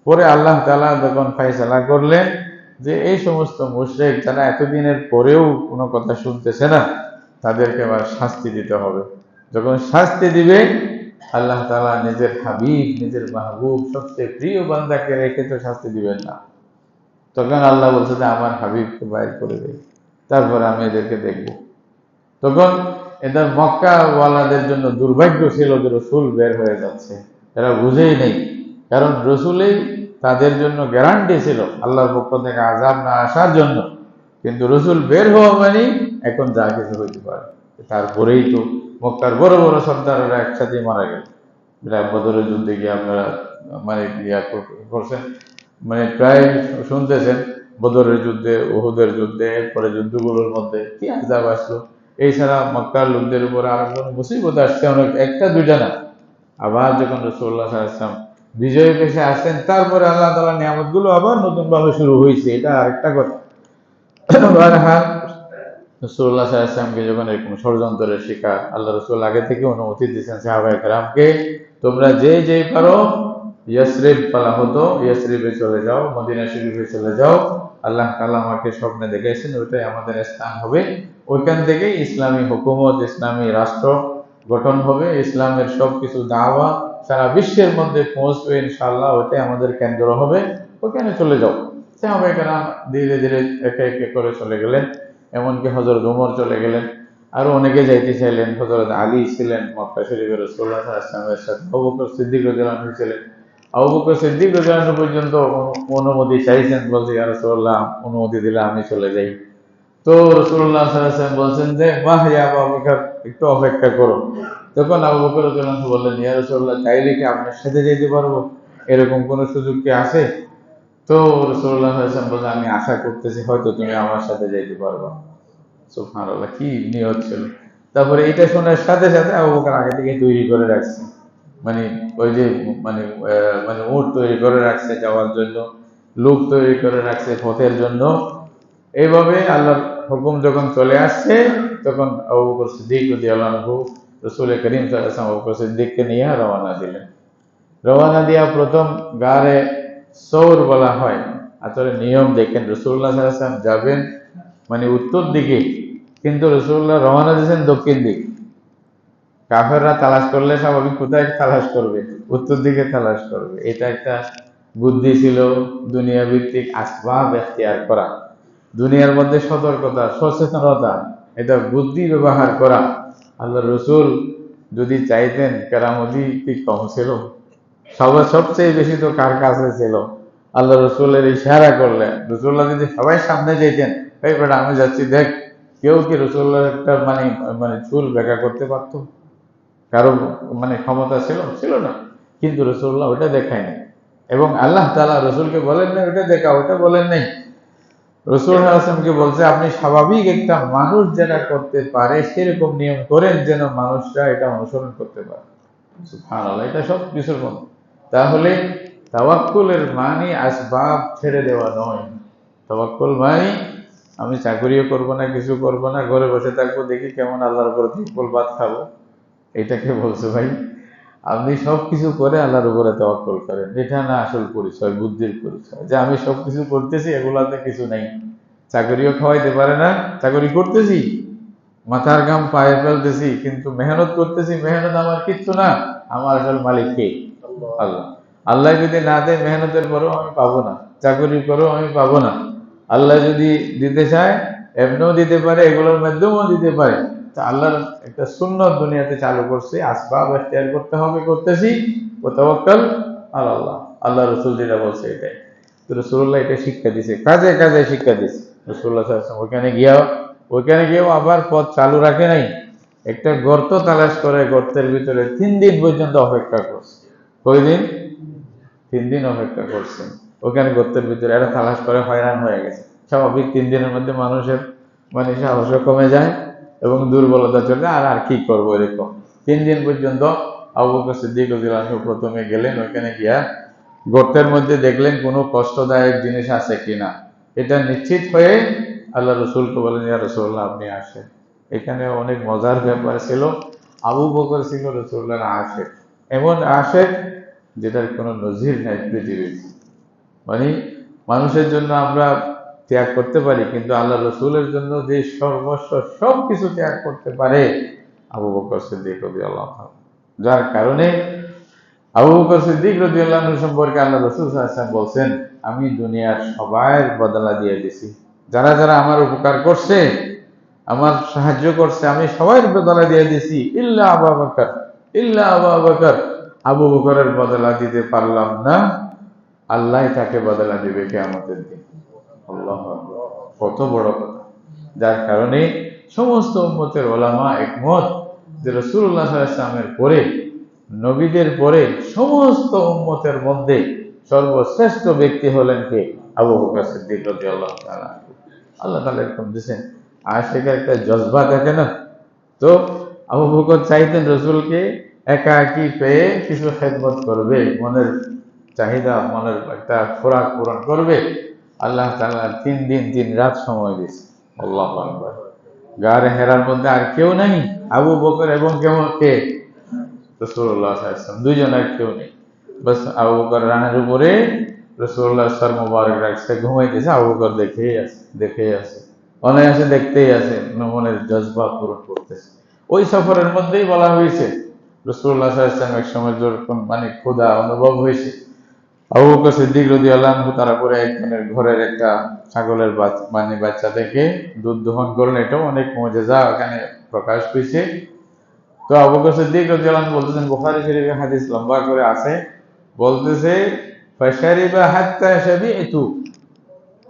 পরে আল্লাহ তাআলা যখন ফায়সালা করলেন যে এই সমস্ত মুশরিক যারা এতদিনের পরেও কোনো কথা শুনতেছে না, তাদেরকে আবার শাস্তি দিতে হবে। যখন শাস্তি দিবে, আল্লাহ তাআলা নিজের হাবিব, নিজের মাহবুব, সবচেয়ে প্রিয় বান্দাকে রেখে তো শাস্তি দিবেন না। তখন আল্লাহ বলছে যে আমার হাবিবকে বাইর করে দেয়, তারপরে আমি এদেরকে দেখব। তখন এদের মক্কাওয়ালাদের জন্য দুর্ভাগ্য ছিল যে রসুল বের হয়ে যাচ্ছে, এরা বুঝেই নেই। কারণ রসুলেই তাদের জন্য গ্যারান্টি ছিল আল্লাহর পক্ষ থেকে আযাব না আসার জন্য। কিন্তু রসুল বের হওয়া মানে এখন যা কিছু হইতে পারে। তারপরেই তো মক্কার বড় বড় সর্দাররা একসাথে মারা গেল। বদরের যুদ্ধে গিয়ে আপনারা মানে করছেন, মানে প্রায় শুনতেছেন বদরের যুদ্ধে, উহুদের যুদ্ধে, এরপরে যুদ্ধগুলোর মধ্যে কি আযাব আসলো। এছাড়া মক্কার লোকদের উপর আর কোনো মুসিবত আসছে অনেক, একটা দুইটা না। আবার যখন রাসূলুল্লাহ সাল্লাল্লাহু আলাইহি ওয়াসাল্লাম বিজয় পেশে আসছেন, তারপরে আল্লাহ তাআলার নিয়ামতগুলো আবার নতুন ভাবে শুরু হয়েছে, এটা আরেকটা কথা। বারহাল রাসূলুল্লাহ সাল্লাল্লাহু আলাইহি ওয়াসাল্লামকে যখন এরকম ষড়যন্ত্রের শিকার, আল্লাহ রাসূল আগে থেকে অনুমতি দিয়েছেন সাহাবায়ে কেরামকে, তোমরা যে যেই পারো ইয়াসরিব বলা হতো, ইয়াসরিবে চলে যাও, মদিনা শরীফে চলে যাও। আল্লাহ তাআলা আমাকে স্বপ্নে দেখাইছেন ওইটাই আমাদের স্থান হবে। ওইখান থেকে ইসলামী হুকুমত, ইসলামী রাষ্ট্র গঠন হবে, ইসলামের সবকিছু দাওয়া সারা বিশ্বের মধ্যে পৌঁছবে ইনশাআল্লাহ, ওইটাই আমাদের কেন্দ্র হবে, ওখানে চলে যাও। সাহাবায়ে কেরাম ধীরে ধীরে একে একে করে চলে গেলেন। এমনকি হযরত ওমর চলে গেলেন, আরো অনেকে যাইতে চাইলেন। হযরত আলী ছিলেন মক্কা শরীফে রাসূলুল্লাহ সাল্লাল্লাহু আলাইহি ওয়াসাল্লামের সাথে, আবু বকর সিদ্দিক রাদিয়াল্লাহু আনহু ছিলেন। আবু বকর সিদ্দিক রাদিয়াল্লাহু আনহু পর্যন্ত অনুমতি চাইছেন, বলছে ইয়া রাসূলুল্লাহ অনুমতি দিলে আমি চলে যাই। তো রাসূলুল্লাহ সাল্লাল্লাহু আলাইহি ওয়াসাল্লাম বলছেন যে বাহ ইয়া আবু বকর, একটু অপেক্ষা করো। তখন আবু বকর রাদিয়াল্লাহু আনহু বললেন, ইয়া রাসূলুল্লাহ চাইলে কি আপনার সাথে যেতে পারবো? এরকম কোনো সুযোগ কি আছে? তো রাসূলুল্লাহ সাল্লাল্লাহু আলাইহি ওয়াসাল্লাম বললেন, আমি আশা করতেছি হয়তো তুমি আমার সাথে যেতে পারবা। সুবহানাল্লাহ, কি নিয়ত ছিল। তারপরে এটা শোনার সাথে সাথে আবু বকর আগে থেকে তৈরি করে রাখছে, মানে ওই যে মানে মানে উট তৈরি করে রাখছে যাওয়ার জন্য, লোক তৈরি করে রাখছে পথের জন্য। এইভাবে আল্লাহর হুকুম যখন চলে আসছে, তখন আবু বকর সিদ্দিক রাদিয়াল্লাহু আনহু রাসূল করিম সাল্লাল্লাহু আলাইহি ওয়াসাল্লাম আবু বকর সিদ্দিককে নিয়ে রওনা দিলেন। রওনা দিয়া প্রথম গারে সৌর বলা হয়। আসলে নিয়ম দেখেন, রাসূলুল্লাহ সাল্লাল্লাহু আলাইহি ওয়াসাল্লাম যাবেন মানে উত্তর দিকে, কিন্তু রাসূলুল্লাহ রওনা দিয়েছেন দক্ষিণ দিকে। কাফেররা তালাশ করলে স্বাভাবিক কোথায় তালাশ করবে? উত্তর দিকে তালাশ করবে। এটা একটা বুদ্ধি ছিল, দুনিয়া ভিত্তিক আসবাব এখতিয়ার করা, দুনিয়ার মধ্যে সতর্কতা, সচেতনতা, এটা বুদ্ধি ব্যবহার করা। আল্লাহ রসুল যদি চাইতেন, কেরামতি কি কম ছিল? সবচেয়ে বেশি তো কার কাছে ছিল? আল্লাহ রসুলের ইশারা করলেন, রসুল্লাহ যদি সবাই সামনে যেতেন, এই বেটা আমি যাচ্ছি দেখ, কেউ কি রসুল্লাহ একটা মানে মানে চুল বেঁকা করতে পারতো? কারো মানে ক্ষমতা ছিল? ছিল না। কিন্তু রসুল্লাহ ওটা দেখায়নি, এবং আল্লাহ তাআলা রসুলকে বলেন না ওটা দেখা, ওটা বলেন নাই। রসুল হাসানকে বলছে আপনি স্বাভাবিক একটা মানুষ যেটা করতে পারে সেরকম নিয়ম করেন, যেন মানুষরা এটা অনুসরণ করতে পারে। সুবহানাল্লাহ, এটা সব কিছুর মধ্যে। তাহলে তাওয়াক্কুলের মানে আসবাব ছেড়ে দেওয়া নয়। তাওয়াক্কুল মানে আমি চাকরিও করব না, কিছু করব না, ঘরে বসে থাকবো, দেখি কেমন আল্লাহর উপর তওয়াক্কুল ভাত খাবো, এটাকে বলছে ভাই আপনি সবকিছু করে আল্লাহর উপরে তাওয়াক্কুল করেন। এটা না আসল পরিচয়, বুদ্ধির পরিচয়, যে আমি সবকিছু করতেছি এগুলাতে কিছু নাই। চাকরিও খাওয়াইতে পারে না, চাকরি করতেছি মাথার ঘাম পায়ে ফেলতেছি, কিন্তু মেহনত করতেছি, মেহনত আমার কিচ্ছু না, আমার আসল মালিক কে? আল্লাহ। আল্লাহ যদি না দেয়, মেহনতের পরেও আমি পাবো না, চাকরির পরেও আমি পাবো না। আল্লাহ যদি দিতে চায় এমনিও দিতে পারে, এগুলোর মাধ্যমেও দিতে পারে। তা আল্লাহর একটা সুন্নত দুনিয়াতে চালু করছে, আসবাব ইখতিয়ার করতে হবে, করতেছি। ওয়া তাওয়াক্কাল আলাল্লাহ, আল্লাহ রসুল যেটা বলছে এটাই। তো রসুল্লাহ এটা শিক্ষা দিছে, কাজে কাজে শিক্ষা দিছে রসুল্লাহ সাল্লাল্লাহু আলাইহি ওয়াসাল্লাম। ওইখানে গিয়েও আবার পথ চালু রাখে নাই, একটা গর্ত তালাশ করে গর্তের ভিতরে 3 দিন পর্যন্ত অপেক্ষা করছে। কয়দিন? 3 দিন অপেক্ষা করছেন ওখানে গর্তের ভিতরে। এরা তালাশ করে হয়রান হয়ে গেছে। স্বাভাবিক 3 দিনের মধ্যে মানুষের মানে সাহস কমে যায় এবং দুর্বলতা চলে, আর আর কি করবো এরকম। 3 দিন পর্যন্ত আবু বকর সিদ্দিক রাদিয়াল্লাহু আনহু প্রথমে গেলেন, ওইখানে গিয়া গর্তের মধ্যে দেখলেন কোনো কষ্টদায়ক জিনিস আছে কিনা। এটা নিশ্চিত হয়ে আল্লাহ রসুলকে বলেন, ইয়া রাসূলুল্লাহ আপনি আসেন। এখানে অনেক মজার ব্যাপার ছিল, আবু বকর ছিল রসুল্লাহর আশেক, এমন আশেক যেটার কোনো নজির নাই পৃথিবীতে। মানে মানুষের জন্য আমরা ত্যাগ করতে পারি, কিন্তু আল্লাহ রসুলের জন্য যে সর্বস্ব সব কিছু ত্যাগ করতে পারে আবু বকর সিদ্দিক রাদিয়াল্লাহু আনহু। যার কারণে আবু বকর সিদ্দিক রাদিয়াল্লাহু আনহু সম্পর্কে আল্লাহ রাসূল সাল্লাল্লাহু আলাইহি ওয়াসাল্লাম বলছেন, আমি দুনিয়ার সবার বদলা দিয়ে দিছি। যারা যারা আমার উপকার করছে, আমার সাহায্য করছে, আমি সবার বদলা দিয়ে দিছি, ইল্লা আবু বকর, ইল্লা আবু বকর। আবু বকরের বদলা দিতে পারলাম না, আল্লাহ তাকে বদলা দিবে কিয়ামতের দিন। আল্লাহু আকবার, কত বড় কথা! যার কারণে সমস্ত উম্মতের ওলামা একমত যে রাসূলুল্লাহ সাল্লাল্লাহু আলাইহি ওয়াসাল্লামের পরে, নবীদের পরে সমস্ত উম্মতের মধ্যে সর্বশ্রেষ্ঠ ব্যক্তি হলেন কে? আবু বকর সিদ্দিক রাদিয়াল্লাহু তাআলা। আল্লাহ তাআলা এরকম দিয়েছেন। আশিকের একটা জজবা থাকে না? তো আবু বকর চাইতেন রসুলকে একাকী পেয়ে কিছু খেদমত করবে, মনের চাহিদা, মনের একটা খোরাক পূরণ করবে। আল্লাহ তাআলা 3 দিন 3 রাত সময় দিয়েছে। আল্লাহু আকবার। গারে হেরার মধ্যে আর কেউ নাই, আবু বকর এবং কেমন কে? রাসূলুল্লাহ সাল্লাল্লাহু আলাইহি ওয়াসাল্লাম, দুইজন আর কেউ নেই। বাস আবু বকর রানের উপরে রাসূলুল্লাহ সর মোবারক রাখছে, ঘুমাইতেছে, আবু বকর দেখেই আছে, দেখেই আছে, অনায়াসে দেখতেই আছে, মনের জজবা পূরণ করতেছে। ওই সফরের মধ্যেই বলা হয়েছে রাসূলুল্লাহ সাল্লাল্লাহু আলাইহি ওয়াসাল্লাম এক সময় যখন মানে ক্ষুধা অনুভব হয়েছে, আবু বকর সিদ্দিক রাদিয়াল্লাহু আনহু তারপরে একজনের ঘরের একটা ছাগলের মানে বাচ্চা থেকে দুধ দহন করলেন। এটাও অনেক মুজিজা ওখানে প্রকাশ পেয়েছে। তো আবু বকর সিদ্দিক রাদিয়াল্লাহু আনহু বলতেছেন, বুখারী শরীফে হাদিস লম্বা করে আছে, বলতেছে ফাশারিবা হাত্তা শাবি'তু।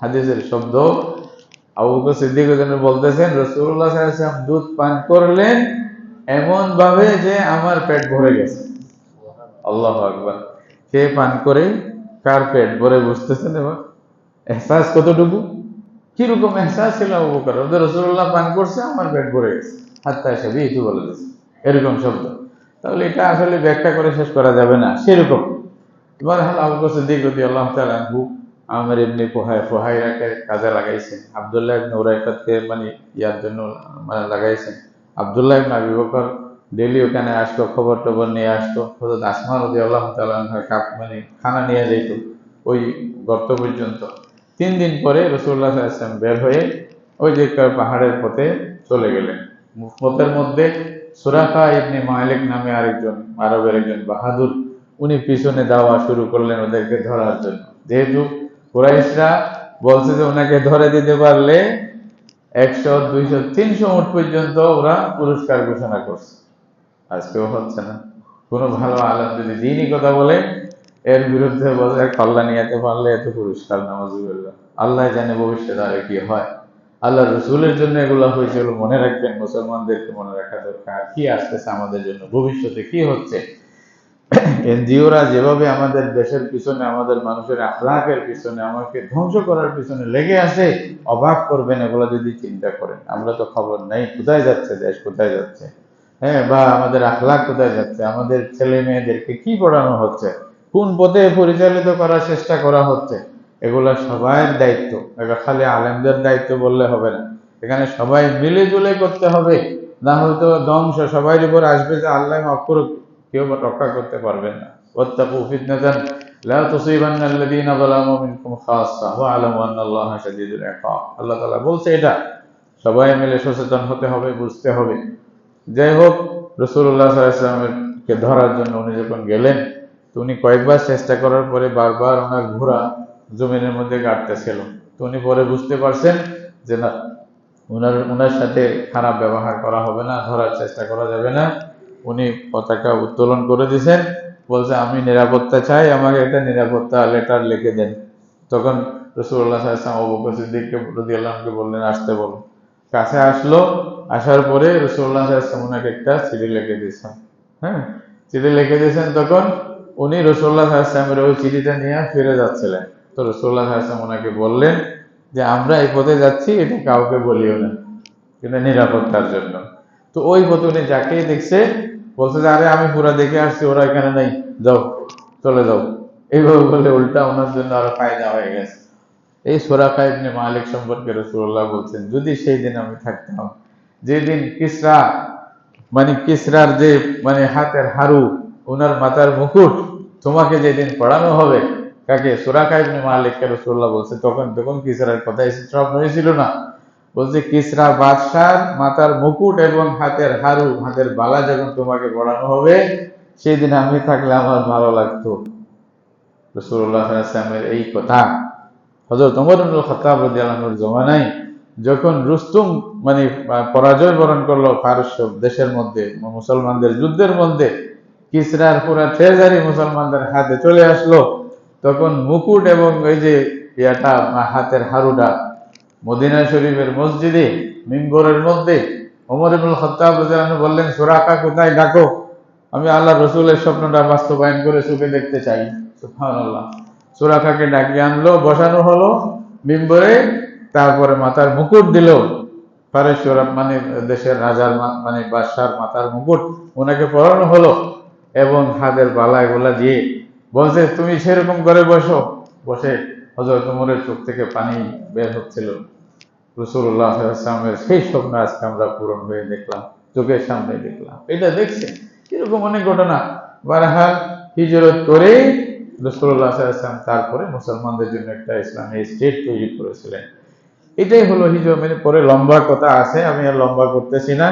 হাদিসের শব্দ, আবু বকর সিদ্দিক রাদিয়াল্লাহু আনহু বলতেছেন রাসূলুল্লাহ সাল্লাল্লাহু আলাইহি ওয়াসাল্লাম দুধ পান করলেন এমন ভাবে যে আমার পেট ভরে গেছে। আল্লাহু আকবার। কে পান করে কার পেট ভরে বুঝতেছেন? এবার এহসাস কতটুকু, কিরকম এহসাস ছিল আবু বকর, ওদের রাসূলুল্লাহ পান করছে, আমার পেট ভরে গেছে, হাত্তা শাবি'তু বলে দিয়েছে, এরকম শব্দ। তাহলে এটা আসলে ব্যাখ্যা করে শেষ করা যাবে না, সেরকম। এবার আবু বকর সিদ্দিক রাদিয়াল্লাহু তাআলা আনহু আমির ইবনে ফুহাইরাকে কাজে লাগাইছেন, আব্দুল্লাহ ইবনে উরাইকাতকে মানে ইয়ার জন্য মানে লাগাইছেন। আব্দুল্লাহ ইবনে আবী বকর ডেইলি ওখানে আসতো, খবর টবর নিয়ে আসতো। হযরত আসমা রাদিয়াল্লাহু তাআলা আনহা কাপ মানে খানা নিয়ে যেত ওই গর্ত পর্যন্ত। 3 দিন পরে রাসূলুল্লাহ সাল্লাল্লাহু আলাইহি ওয়াসাল্লাম বের হয়ে ওই যে পাহাড়ের পথে চলে গেলেন। পথের মধ্যে সুরাকা ইবনে মালিক নামে আরেকজন আরবের একজন বাহাদুর, উনি পিছনে যাওয়া শুরু করলেন ওদেরকে ধরার জন্য। যেহেতু কুরাইশরা বলছে যে ওনাকে ধরে দিতে পারলে 100, 200, 300 উট পর্যন্ত ওরা পুরস্কার ঘোষণা করছে। আজকেও হচ্ছে না? কোনো ভালো আলেম যদি দিনই কথা বলে, এর বিরুদ্ধে বলে কল্যাণ নিতে পারলে এত পুরস্কার, নাউজুবিল্লাহ। আল্লাহ জানে ভবিষ্যতে আর কি হয়। আল্লাহ রসুলের জন্য এগুলো হয়েছিল, মনে রাখবেন, মুসলমানদেরকে মনে রাখা দরকার কি আসতেছে আমাদের জন্য, ভবিষ্যতে কি হচ্ছে। এনজিওরা যেভাবে আমাদের দেশের পিছনে, আমাদের মানুষের আখলাকের পিছনে, আমাকে ধ্বংস করার পিছনে লেগে আছে, অবাক করবেন এগুলো যদি চিন্তা করেন। আমরা তো খবর নাই কোথায় যাচ্ছে দেশ, কোথায় যাচ্ছে, হ্যাঁ, বা আমাদের আখলাক কোথায় যাচ্ছে, আমাদের ছেলে মেয়েদেরকে কি পড়ানো হচ্ছে, কোন পথে পরিচালিত করার চেষ্টা করা হচ্ছে। এগুলা সবার দায়িত্ব, এটা খালি আলেমদের দায়িত্ব বললে হবে না। এখানে সবাই মিলে জুলে করতে হবে, না হয়তো ধ্বংস সবাই উপর আসবে, যে আল্লাহ মাফ করুক, কেউ রক্ষা করতে পারবেন না। ওয়াত্তাকু ফিতনাতান লা তুসিবান্না আল্লাযীনা যালামু মিনকুম খাসসা ওয়া আলামু আন্নাল্লাহা শাদীদুল ইকাব। আল্লাহ তাআলা বলছে এটা সবাই মিলে সচেতন হতে হবে, বুঝতে হবে। যাই হোক, রাসূলুল্লাহ সাল্লাল্লাহু আলাইহি ওয়াসাল্লামকে ধরার জন্য উনি যখন গেলেন, তো উনি কয়েকবার চেষ্টা করার পরে বারবার ওনার ঘোড়া জমিনের মধ্যে গাড়তেছিল। তো উনি পরে বুঝতে পারছেন যে না, ওনার সাথে খারাপ ব্যবহার করা হবে না, ধরার চেষ্টা করা যাবে না। উনি পতাকা উত্তোলন করে দিয়েছেন, বলছে আমি নিরাপত্তা চাই, আমাকে একটা নিরাপত্তা লেটার লিখে দেন। তখন রাসূলুল্লাহ সাল্লাল্লাহু আলাইহি ওয়াসাল্লাম আবু বকর সিদ্দিক রাদিয়াল্লাহু আনহুকে বললেন আসতে বলো। কাছে আসলো, আসার পরে রাসূলুল্লাহ সাল্লাল্লাহু আলাইহি ওয়াসাল্লাম ওনাকে একটা চিঠি লিখে দিয়েছেন। হ্যাঁ, চিঠি লিখে দিয়েছেন। তখন উনি রাসূলুল্লাহ সাল্লাল্লাহু আলাইহি ওয়াসাল্লামের ওই চিঠিটা নিয়ে ফিরে যাচ্ছিলেন। তো রাসূলুল্লাহ সাল্লাল্লাহু আলাইহি ওয়াসাল্লাম ওনাকে বললেন যে আমরা এই পথে যাচ্ছি, এটা কাউকে বলিও না, কিন্তু নিরাপত্তার জন্য। তো ওই পথে উনি যাকেই দেখছে বলছে যে আরে আমি পুরা দেখে আসছি, ওরা এখানে নেই, যাও, চলে যাও। এইভাবে বলে উল্টা ওনার জন্য আরো ফায়দা হয়ে গেছে। এই সুরাকা ইবনে মালিক সম্পর্কে রাসূলুল্লাহ বলছেন, যদি সেই দিন আমি থাকতাম, যেদিন কিসরার যে হাতের হারু, ওনার মাথার মুকুট তোমাকে যেদিন পড়ানো হবে, কাকে? সুরাকা ইবনে মালিককে রাসূলুল্লাহ বলছে। তখন তখন কিসরার কথা স্বপ্ন হয়েছিল না, বলছে কিসরা বাদশার মাথার মুকুট এবং হাতের হারু, হাতের বালা যখন তোমাকে পড়ানো হবে, সেই দিন আমি থাকলে আমার ভালো লাগতো। রাসূলুল্লাহ সাল্লাল্লাহু আলাইহি ওয়াসাল্লামের এই কথা হযরত ওমর ইবনুল খাত্তাব রাদিয়াল্লাহু আনহুর জমানায় যখন রুস্তুম পরাজয় বরণ করলো পারস্য দেশের মধ্যে, মুসলমানদের যুদ্ধের মধ্যে, কিসরার পুরা ট্রেজারি মুসলমানদের হাতে চলে আসলো, তখন মুকুট এবং এই যে হাতের হারুটা মদিনা শরীফের মসজিদে মিম্বরের মধ্যে ওমর ইবনুল খাত্তাব রাদিয়াল্লাহু আনহু বললেন, সুরাকা কোথায়, ডাকো, আমি আল্লাহ রসুলের স্বপ্নটা বাস্তবায়ন করে চোখে দেখতে চাই। সুবহানাল্লাহ। সুরাকাকে ডাকিয়ে আনলো, বসানো হলো মিম্বরে, তারপরে মাথার মুকুট দিল। পারস্যর দেশের রাজার বাদশার মাথার মুকুট ওনাকে পরানো হলো এবং হাতের বালা এগুলা দিয়ে বলছে তুমি সেরকম করে বসো। বসে হযরত ওমরের চোখ থেকে পানি বের হচ্ছিল। রাসূলুল্লাহ সাল্লাল্লাহু আলাইহি ওয়াসাল্লামের সেই স্বপ্ন আজকে আমরা পূরণ হয়ে দেখলাম, চোখের সামনে দেখলাম। এটা দেখছে এরকম অনেক ঘটনা। বারহাল হিজরত করে রাসূলুল্লাহ সাল্লাল্লাহু আলাইহি ওয়াসাল্লাম তারপরে মুসলমানদের জন্য একটা ইসলামী স্টেট তৈরি করেছিলেন। এটাই হলো হিজরত। পরে লম্বা কথা আছে, আমি আর লম্বা করতেছি না।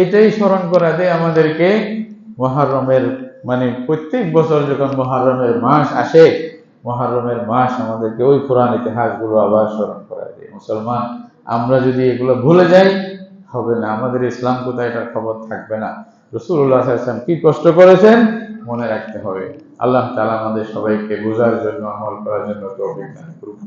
এটাই স্মরণ করা দেয় আমাদেরকে মুহররমের, প্রত্যেক বছর যখন মুহররমের মাস আসে, মুহররমের মাস আমাদেরকে ওই পুরান ইতিহাসগুলো আবার স্মরণ করা দেয়। মুসলমান আমরা যদি এগুলো ভুলে যাই, হবে না, আমাদের ইসলাম কোথায় এটার খবর থাকবে না। রাসূলুল্লাহ সাল্লাল্লাহু আলাইহি ওয়াসাল্লাম কি কষ্ট করেছেন মনে রাখতে হবে। আল্লাহ তাআলা আমাদের সবাইকে বোঝার জন্য, আমল করার জন্য তৌফিক দান করুন।